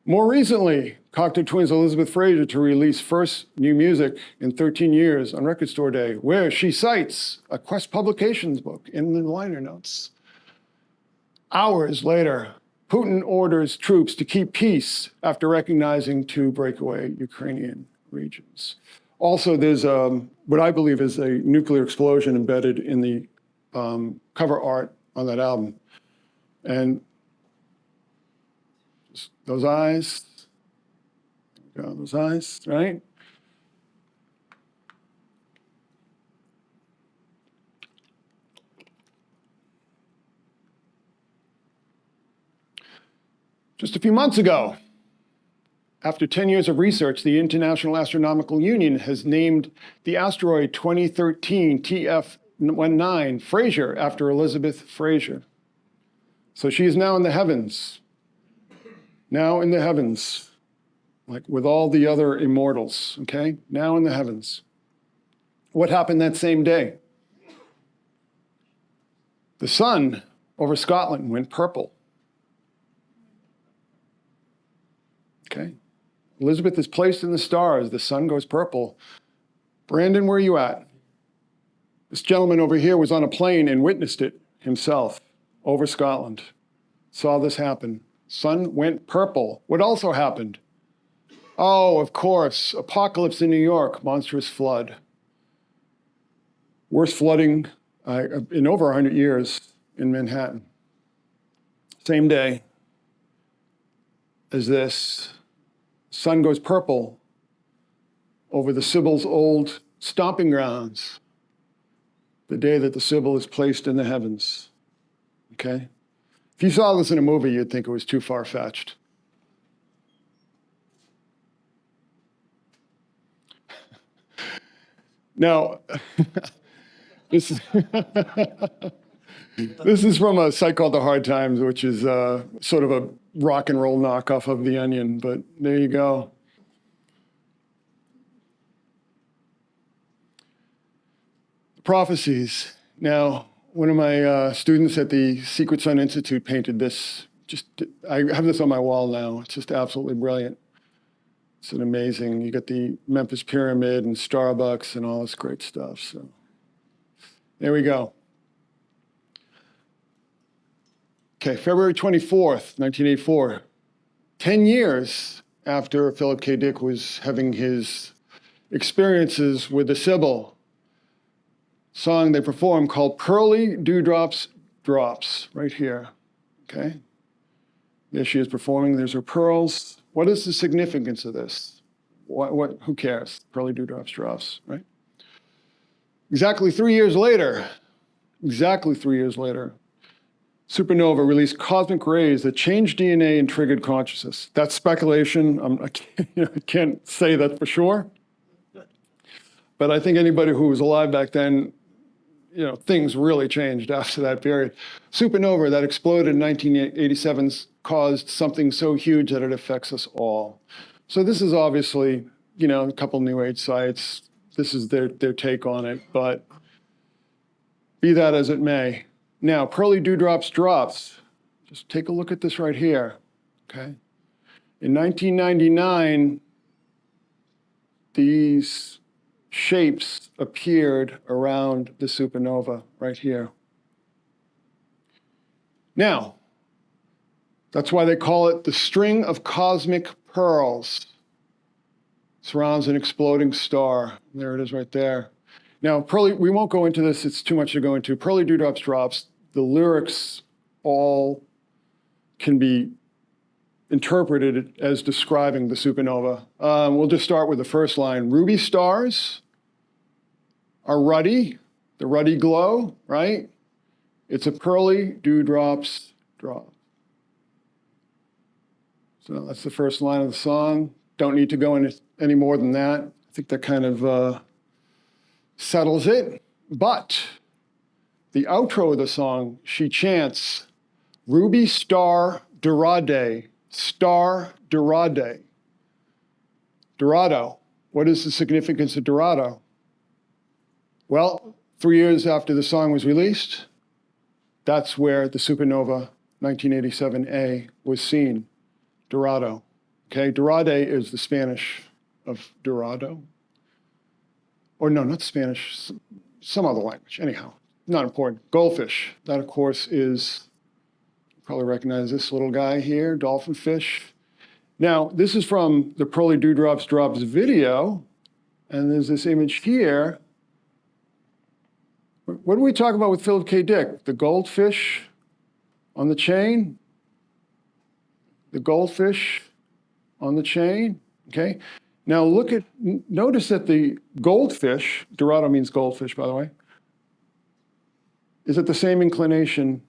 More recently, Cocteau Twins Elizabeth Fraser to release first new music in 13 years on Record Store Day, where she cites a Quest Publications book in the liner notes. Hours later, Putin orders troops to keep peace after recognizing 2 breakaway Ukrainian regions. Also, there's what I believe is a nuclear explosion embedded in the cover art on that album. And just those eyes, those eyes, right? Just a few months ago, after 10 years of research, the International Astronomical Union has named the asteroid 2013 TF19 Fraser after Elizabeth Fraser. So she is now in the heavens. Now in the heavens, like with all the other immortals, okay? Now in the heavens. What happened that same day? The sun over Scotland went purple. Okay? Elizabeth is placed in the stars. The sun goes purple. Brandon, where are you at? This gentleman over here was on a plane and witnessed it himself over Scotland. Saw this happen. Sun went purple. What also happened? Oh, of course, apocalypse in New York, monstrous flood. Worst flooding in over 100 years in Manhattan. Same day as this. Sun goes purple over the Sibyl's old stomping grounds, the day that the Sibyl is placed in the heavens, okay? If you saw this in a movie, you'd think it was too far-fetched. Now, this is from a site called The Hard Times, which is sort of a rock and roll knockoff of The Onion, but there you go. Prophecies. Now, one of my students at the Secret Sun Institute painted this. I have this on my wall now. It's just absolutely brilliant. It's an amazing, you got the Memphis Pyramid and Starbucks and all this great stuff. So there we go. Okay, February 24th, 1984, 10 years after Philip K. Dick was having his experiences with the Sibyl, song they performed called Pearly Dewdrops Drops, right here, okay? There she is performing, there's her pearls. What is the significance of this? Who cares? Pearly Dewdrops Drops, right? Exactly 3 years later, Supernova released cosmic rays that changed DNA and triggered consciousness. That's speculation. I can't say that for sure. But I think anybody who was alive back then, things really changed after that period. Supernova that exploded in 1987 caused something so huge that it affects us all. So this is obviously, a couple New Age sites. This is their take on it, but be that as it may. Now, Pearly Dewdrops Drops. Just take a look at this right here, okay? In 1999, these shapes appeared around the supernova right here. Now, that's why they call it the string of cosmic pearls. Surrounds an exploding star. There it is right there. Now, we won't go into this, it's too much to go into. Pearly Dewdrops Drops, the lyrics all can be interpreted as describing the supernova. We'll just start with the first line. Ruby stars are ruddy, the ruddy glow, right? It's a pearly dewdrops drop. So that's the first line of the song. Don't need to go into any more than that. I think that kind of settles it. But the outro of the song, she chants, Ruby Star Dorade, Star Dorade. Dorado. What is the significance of Dorado? Well, 3 years after the song was released, that's where the supernova 1987A was seen. Dorado. Okay, Dorade is the Spanish of Dorado. Or no, not Spanish, some other language. Anyhow, not important. Goldfish. That, of course, is, you probably recognize this little guy here, dolphin fish. Now, this is from the Pearly Dewdrops Drops video, and there's this image here. What did we talk about with Philip K. Dick? The goldfish on the chain? The goldfish on the chain, okay? Now notice that the goldfish, Dorado means goldfish, by the way, is at the same inclination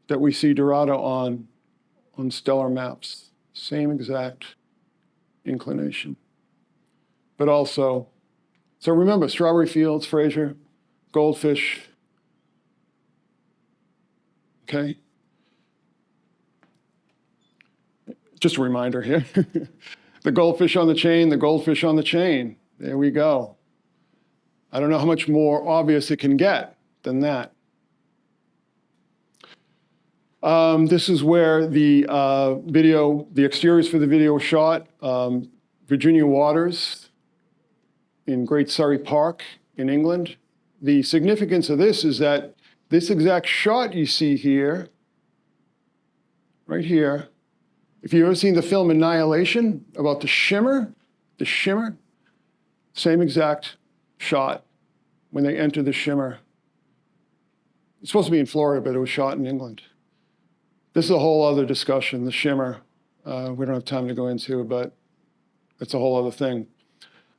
that we see Dorado on stellar maps. Same exact inclination. But also, so remember, strawberry fields, Fraser, goldfish, okay? Just a reminder here. The goldfish on the chain, the goldfish on the chain. There we go. I don't know how much more obvious it can get than that. This is where the the exteriors for the video were shot. Virginia Waters in Great Surrey Park in England. The significance of this is that this exact shot you see here, right here, if you've ever seen the film Annihilation about the shimmer, same exact shot when they enter the shimmer. It's supposed to be in Florida, but it was shot in England. This is a whole other discussion, the shimmer. We don't have time to go into it, but it's a whole other thing.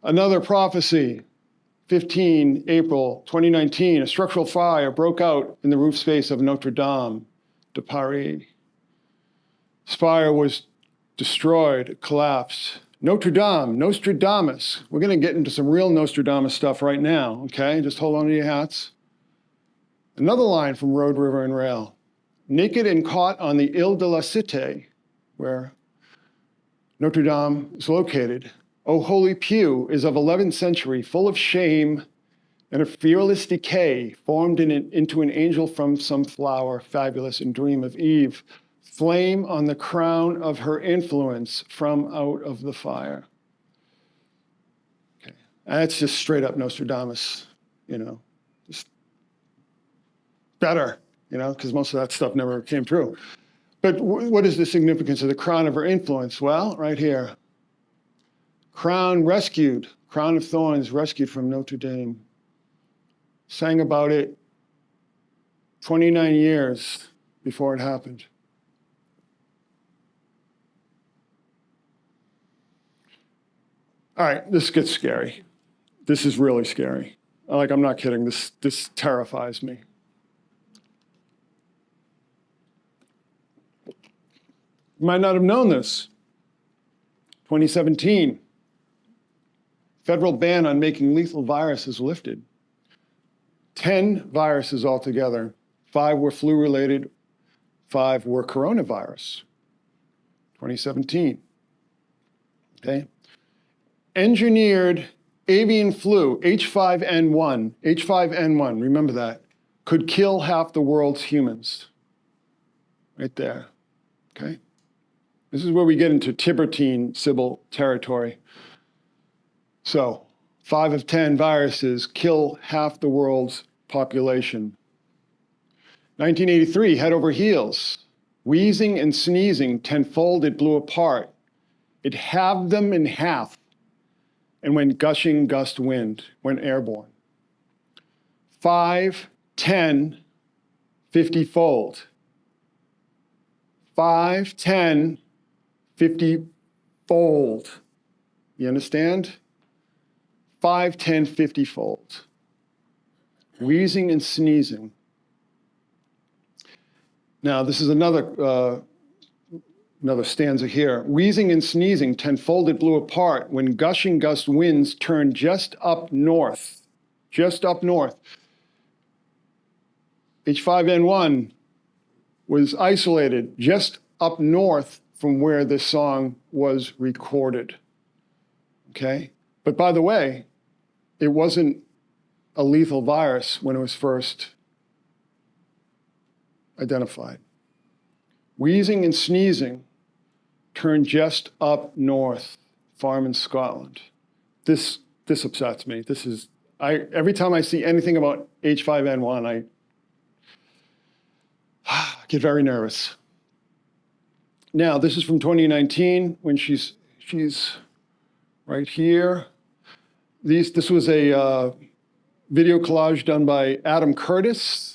Another prophecy, 15 April 2019, a structural fire broke out in the roof space of Notredame de Paris. Spire was destroyed, collapsed. Notredame, Nostradamus. We're going to get into some real Nostradamus stuff right now, okay? Just hold on to your hats. Another line from Road, River, and Rail. Naked and caught on the Ile de la Cité, where Notre Dame is located. O holy pew is of 11th century, full of shame and a fearless decay, formed into an angel from some flower, fabulous and dream of Eve. Flame on the crown of her influence from out of the fire. Okay, that's just straight up Nostradamus, just better, because most of that stuff never came true. But what is the significance of the crown of her influence? Well, right here. Crown rescued, crown of thorns rescued from Notre Dame. Sang about it 29 years before it happened. All right, this gets scary. This is really scary. I'm not kidding. This terrifies me. You might not have known this. 2017, federal ban on making lethal viruses lifted. 10 viruses altogether. 5 were flu-related, 5 were coronavirus. 2017. Okay. Engineered avian flu, H5N1, remember that, could kill half the world's humans. Right there, okay? This is where we get into Tiburtine Sibyl territory. So, 5 of 10 viruses kill half the world's population. 1983, head over heels. Wheezing and sneezing, tenfold it blew apart. It halved them in half. And when gushing gust wind, went airborne. 5, 10, 50-fold. 5, 10, 50-fold. You understand? 5, 10, 50-fold. Wheezing and sneezing. Now, this is another stanza here. Wheezing and sneezing, tenfold blew apart when gushing gust winds turned just up north. Just up north. H5N1 was isolated just up north from where this song was recorded. Okay? But by the way, it wasn't a lethal virus when it was first identified. Wheezing and sneezing turned just up north, farm in Scotland. This upsets me. Every time I see anything about H5N1, I get very nervous. Now, this is from 2019 when she's right here. This was a video collage done by Adam Curtis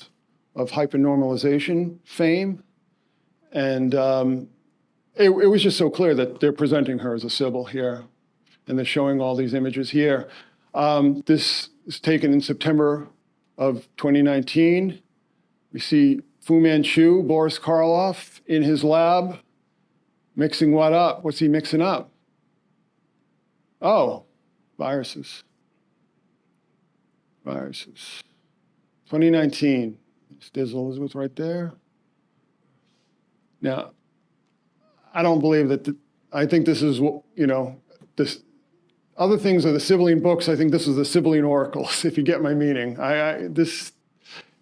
of hypernormalization fame. And it was just so clear that they're presenting her as a Sibyl here. And they're showing all these images here. This is taken in September of 2019. We see Fu Manchu, Boris Karloff, in his lab, mixing what up? What's he mixing up? Oh, viruses. Viruses. 2019. There's Elizabeth right there. Now, I don't believe that, I think this is, this, other things are the Sibylline books. I think this is the Sibylline oracles, if you get my meaning.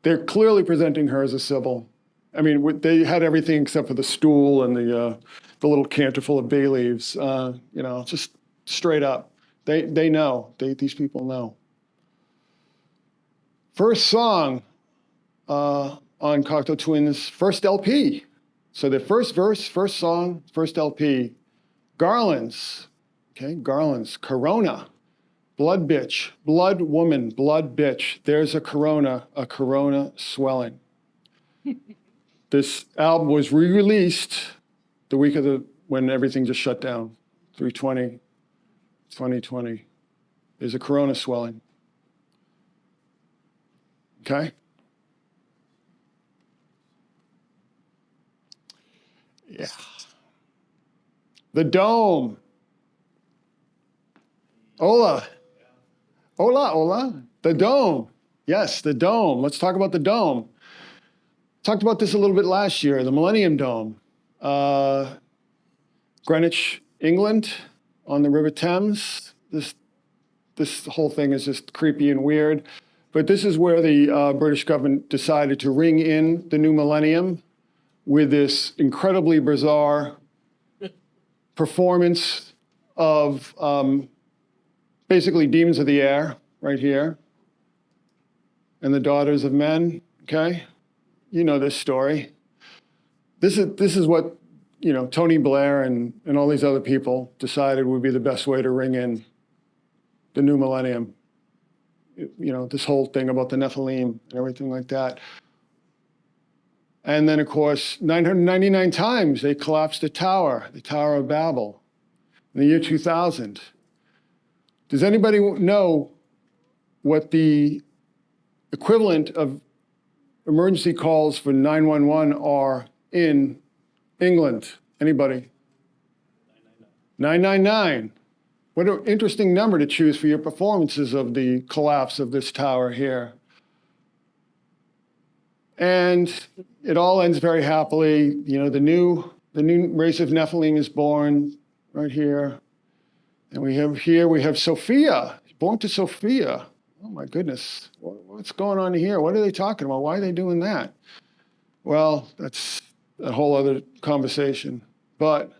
They're clearly presenting her as a Sibyl. I mean, they had everything except for the stool and the little canter full of bay leaves, just straight up. They know, these people know. First song on Cocteau Twins' first LP. So the first verse, first song, first LP. Garlands, okay, Garlands, Corona, blood bitch, blood woman, blood bitch. There's a corona swelling. This album was re-released the week of when everything just shut down, 2020. There's a corona swelling. Okay? Yeah. The dome. Hola. The dome. Yes, the dome. Let's talk about the dome. Talked about this a little bit last year, the Millennium Dome. Greenwich, England, on the River Thames. This whole thing is just creepy and weird. But this is where the British government decided to ring in the new millennium with this incredibly bizarre performance of basically demons of the air right here and the daughters of men, okay? You know this story. This is what, Tony Blair and all these other people decided would be the best way to ring in the new millennium. This whole thing about the Nephilim and everything like that. And then, of course, 999 times they collapsed the Tower of Babel, in the year 2000. Does anybody know what the equivalent of emergency calls for 911 are in England? Anybody? 999. What an interesting number to choose for your performances of the collapse of this tower here. And it all ends very happily. The new race of Nephilim is born right here. And we have Sophia, born to Sophia. Oh my goodness, what's going on here? What are they talking about? Why are they doing that? Well, that's a whole other conversation. But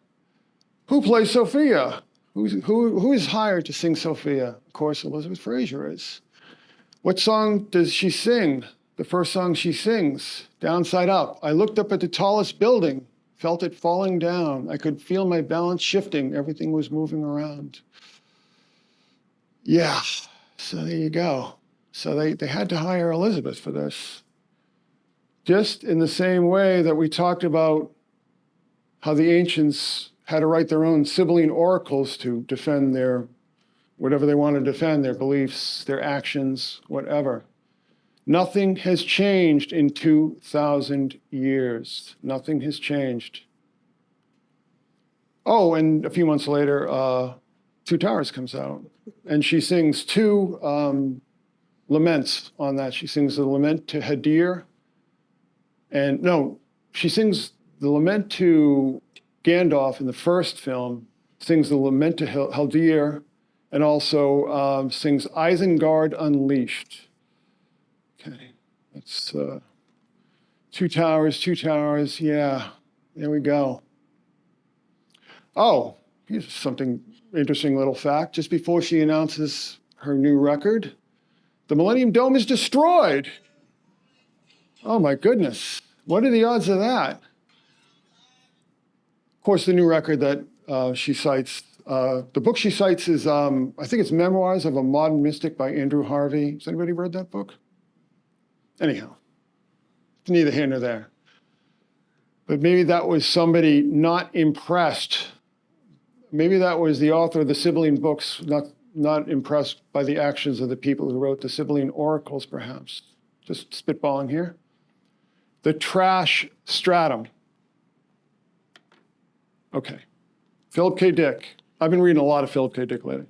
who plays Sophia? Who is hired to sing Sophia? Of course, Elizabeth Fraser is. What song does she sing? The first song she sings, Downside Up. I looked up at the tallest building, felt it falling down. I could feel my balance shifting. Everything was moving around. Yeah, so there you go. So they had to hire Elizabeth for this. Just in the same way that we talked about how the ancients had to write their own Sibylline oracles to defend whatever they want to defend, their beliefs, their actions, whatever. Nothing has changed in 2,000 years. Nothing has changed. Oh, and a few months later, Two Towers comes out. And she sings two laments on that. She sings the lament to Hadir. And no, she sings the lament to Gandalf in the first film, sings the lament to Haldir, and also sings Isengard Unleashed. Okay, that's Two Towers, yeah, there we go. Oh, here's something interesting little fact. Just before she announces her new record, the Millennium Dome is destroyed. Oh my goodness, what are the odds of that? Of course, the new record that she cites, the book she cites is, I think it's Memoirs of a Modern Mystic by Andrew Harvey. Has anybody read that book? Anyhow, it's neither here nor there. But maybe that was somebody not impressed. Maybe that was the author of the Sibylline books, not impressed by the actions of the people who wrote the Sibylline oracles, perhaps. Just spitballing here. The trash stratum. Okay. Philip K. Dick. I've been reading a lot of Philip K. Dick lately.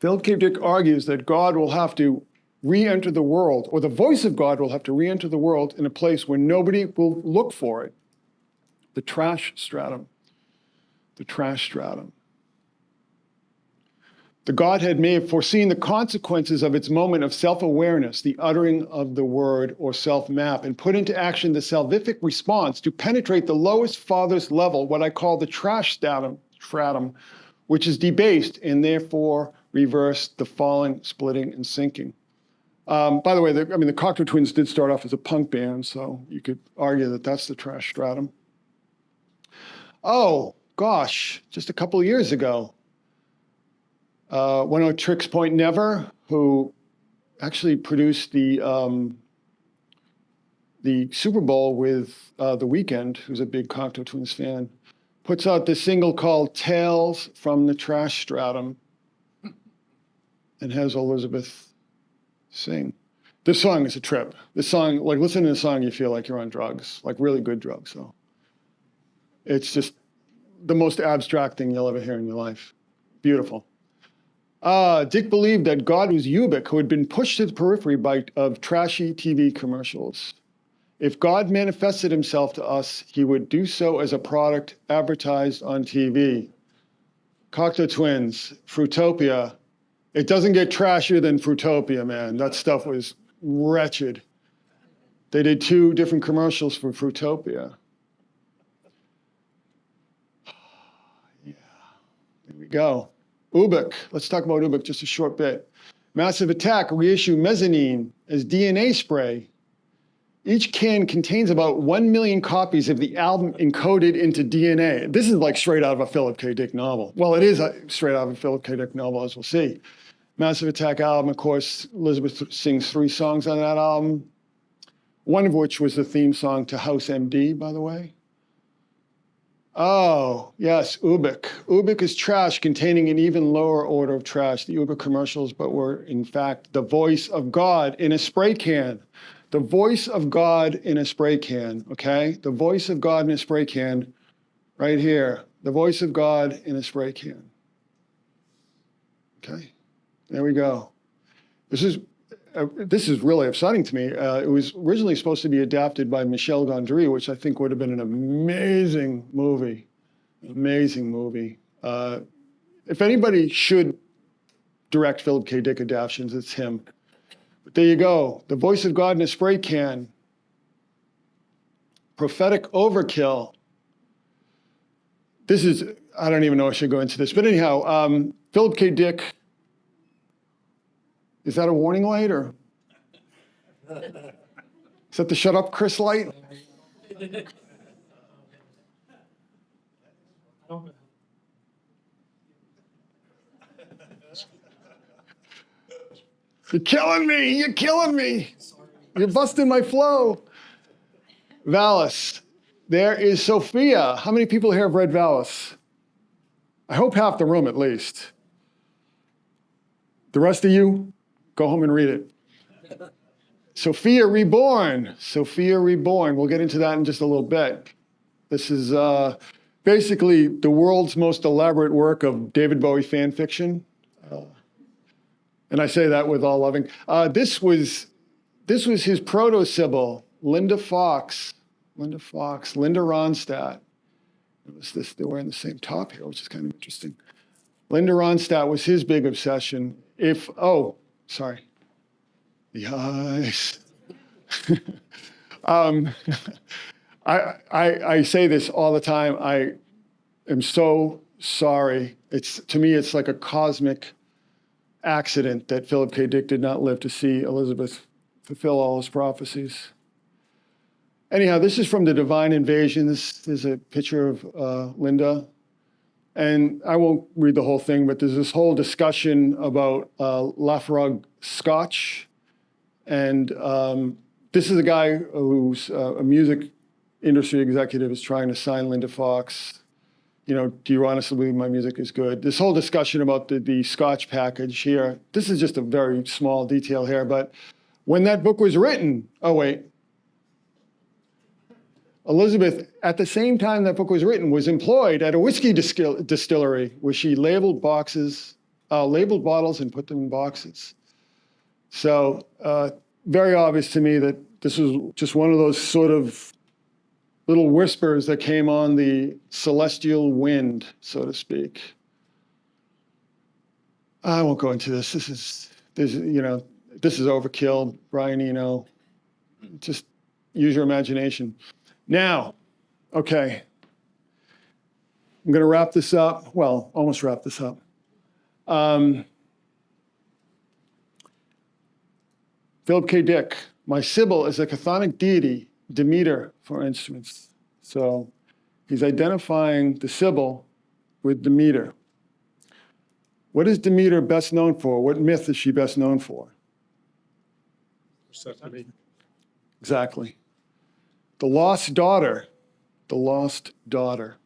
Philip K. Dick argues that God will have to re-enter the world, or the voice of God will have to re-enter the world in a place where nobody will look for it. The trash stratum. The trash stratum. The Godhead may have foreseen the consequences of its moment of self-awareness, the uttering of the word or self-map, and put into action the salvific response to penetrate the lowest farthest level, what I call the trash stratum, which is debased and therefore reversed the falling, splitting, and sinking. By the way, the Cocteau Twins did start off as a punk band, so you could argue that that's the trash stratum. Oh, gosh, just a couple of years ago, One O Tricks Point Never, who actually produced the Super Bowl with The Weeknd, who's a big Cocteau Twins fan, puts out this single called Tales from the Trash Stratum and has Elizabeth sing. This song is a trip. This song, like listening to the song, you feel like you're on drugs, like really good drugs. So it's just the most abstract thing you'll ever hear in your life. Beautiful. Dick believed that God was Ubik, who had been pushed to the periphery of trashy TV commercials. If God manifested himself to us, he would do so as a product advertised on TV. Cocteau Twins, Fruitopia. It doesn't get trashier than Fruitopia, man. That stuff was wretched. They did 2 different commercials for Fruitopia. Yeah, there we go. Ubik, let's talk about Ubik just a short bit. Massive Attack reissue mezzanine as DNA spray. Each can contains about 1 million copies of the album encoded into DNA. This is like straight out of a Philip K. Dick novel. Well, it is straight out of a Philip K. Dick novel, as we'll see. Massive Attack album, of course, Elizabeth sings 3 songs on that album, one of which was the theme song to House MD, by the way. Oh, yes, Ubik. Ubik is trash containing an even lower order of trash, the Ubik commercials, but were, in fact, the voice of God in a spray can. The voice of God in a spray can, okay? The voice of God in a spray can, right here. The voice of God in a spray can. Okay, there we go. This is really upsetting to me. It was originally supposed to be adapted by Michel Gondry, which I think would have been an amazing movie. Amazing movie. If anybody should direct Philip K. Dick adaptations, it's him. But there you go. The voice of God in a spray can. Prophetic overkill. This is, I don't even know if I should go into this, but anyhow, Philip K. Dick. Is that a warning light, or is that the shut up Chris light? You're killing me, you're killing me. You're busting my flow. Valis, there is Sophia. How many people here have read Valis? I hope half the room at least. The rest of you? Go home and read it. Sophia Reborn. Sophia Reborn. We'll get into that in just a little bit. This is basically the world's most elaborate work of David Bowie fan fiction. And I say that with all loving. This was his proto-Sibyl, Linda Fox. Linda Ronstadt. Notice this, they're wearing the same top here, which is kind of interesting. Linda Ronstadt was his big obsession. Sorry. The eyes. I say this all the time. I am so sorry. To me, it's like a cosmic accident that Philip K. Dick did not live to see Elizabeth fulfill all his prophecies. Anyhow, this is from The Divine Invasion. This is a picture of Linda. And I won't read the whole thing, but there's this whole discussion about Lafargue Scotch. And this is a guy who's a music industry executive is trying to sign Linda Fox. You know, do you honestly believe my music is good? This whole discussion about the Scotch package here, this is just a very small detail here, but when that book was written, Elizabeth, at the same time that book was written, was employed at a whiskey distillery where she labeled bottles and put them in boxes. So very obvious to me that this was just one of those sort of little whispers that came on the celestial wind, so to speak. I won't go into this. This is overkill, Brian Eno. Just use your imagination. Now, okay, I'm going to wrap this up. Well, almost wrap this up. Philip K. Dick, my Sibyl is a chthonic deity, Demeter for instruments. So he's identifying the Sibyl with Demeter. What is Demeter best known for? What myth is she best known for? Persephone. Exactly. The lost daughter. The lost daughter.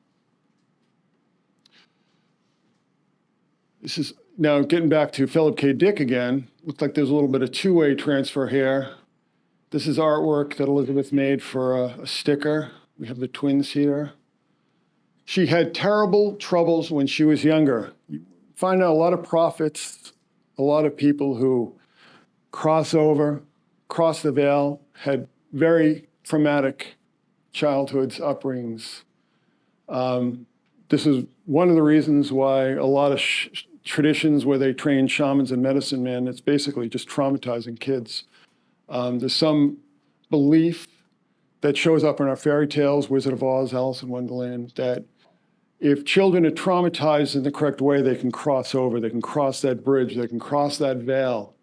This is, now getting back to Philip K. Dick again, looks like there's a little bit of two-way transfer here. This is artwork that Elizabeth made for a sticker. We have the twins here. She had terrible troubles when she was younger. You find out a lot of prophets, a lot of people who cross the veil, had very traumatic childhoods, upbringings. This is one of the reasons why a lot of traditions where they train shamans and medicine men, it's basically just traumatizing kids. There's some belief that shows up in our fairy tales, Wizard of Oz, Alice in Wonderland, that if children are traumatized in the correct way, they can cross over, they can cross that bridge, they can cross that veil.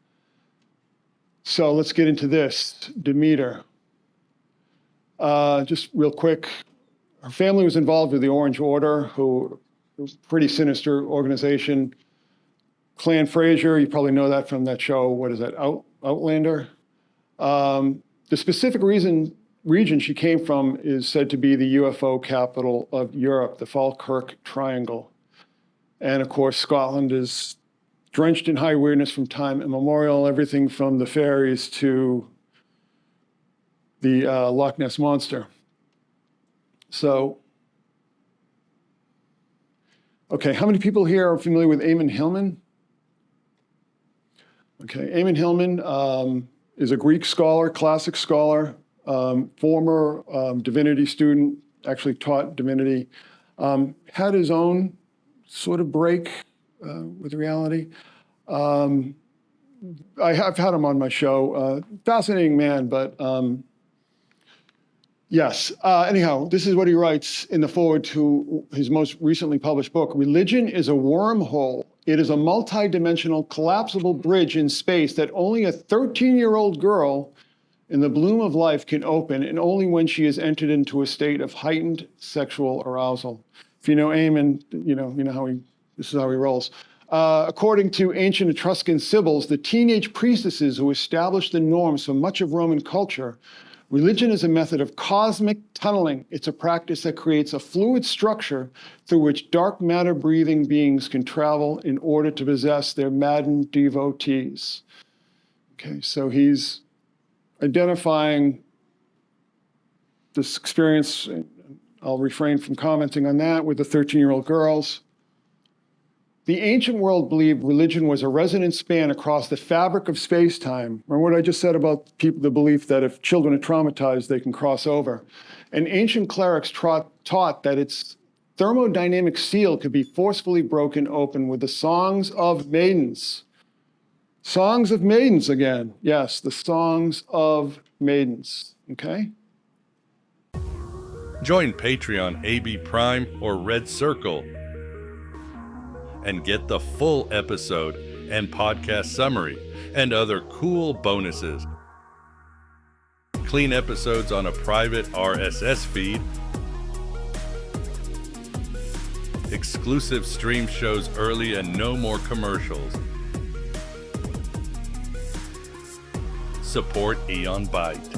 So let's get into this, Demeter. Just real quick, her family was involved with the Orange Order, who was a pretty sinister organization. Clan Fraser, you probably know that from that show, what is that, Outlander? The specific region she came from is said to be the UFO capital of Europe, the Falkirk Triangle. And of course, Scotland is drenched in high weirdness from time immemorial, everything from the fairies to the Loch Ness Monster. So, okay, how many people here are familiar with Eamon Hillman? Okay, Eamon Hillman is a Greek scholar, classic scholar, former divinity student, actually taught divinity, had his own sort of break with reality. I've had him on my show. Fascinating man, but yes. Anyhow, this is what he writes in the foreword to his most recently published book. Religion is a wormhole. It is a multi-dimensional collapsible bridge in space that only a 13-year-old girl in the bloom of life can open, and only when she has entered into a state of heightened sexual arousal. If you know Eamon, you know how this is how he rolls. According to ancient Etruscan Sibyls, the teenage priestesses who established the norms for much of Roman culture, religion is a method of cosmic tunneling. It's a practice that creates a fluid structure through which dark matter-breathing beings can travel in order to possess their maddened devotees. Okay, so he's identifying this experience. I'll refrain from commenting on that with the 13-year-old girls. The ancient world believed religion was a resonant span across the fabric of space-time. Remember what I just said about people, the belief that if children are traumatized, they can cross over. And ancient clerics taught that its thermodynamic seal could be forcefully broken open with the songs of maidens. Songs of maidens again. Yes, the songs of maidens. Okay? Join Patreon AB Prime or Red Circle and get the full episode and podcast summary and other cool bonuses. Clean episodes on a private RSS feed, exclusive stream shows early and no more commercials. Support Eon Byte.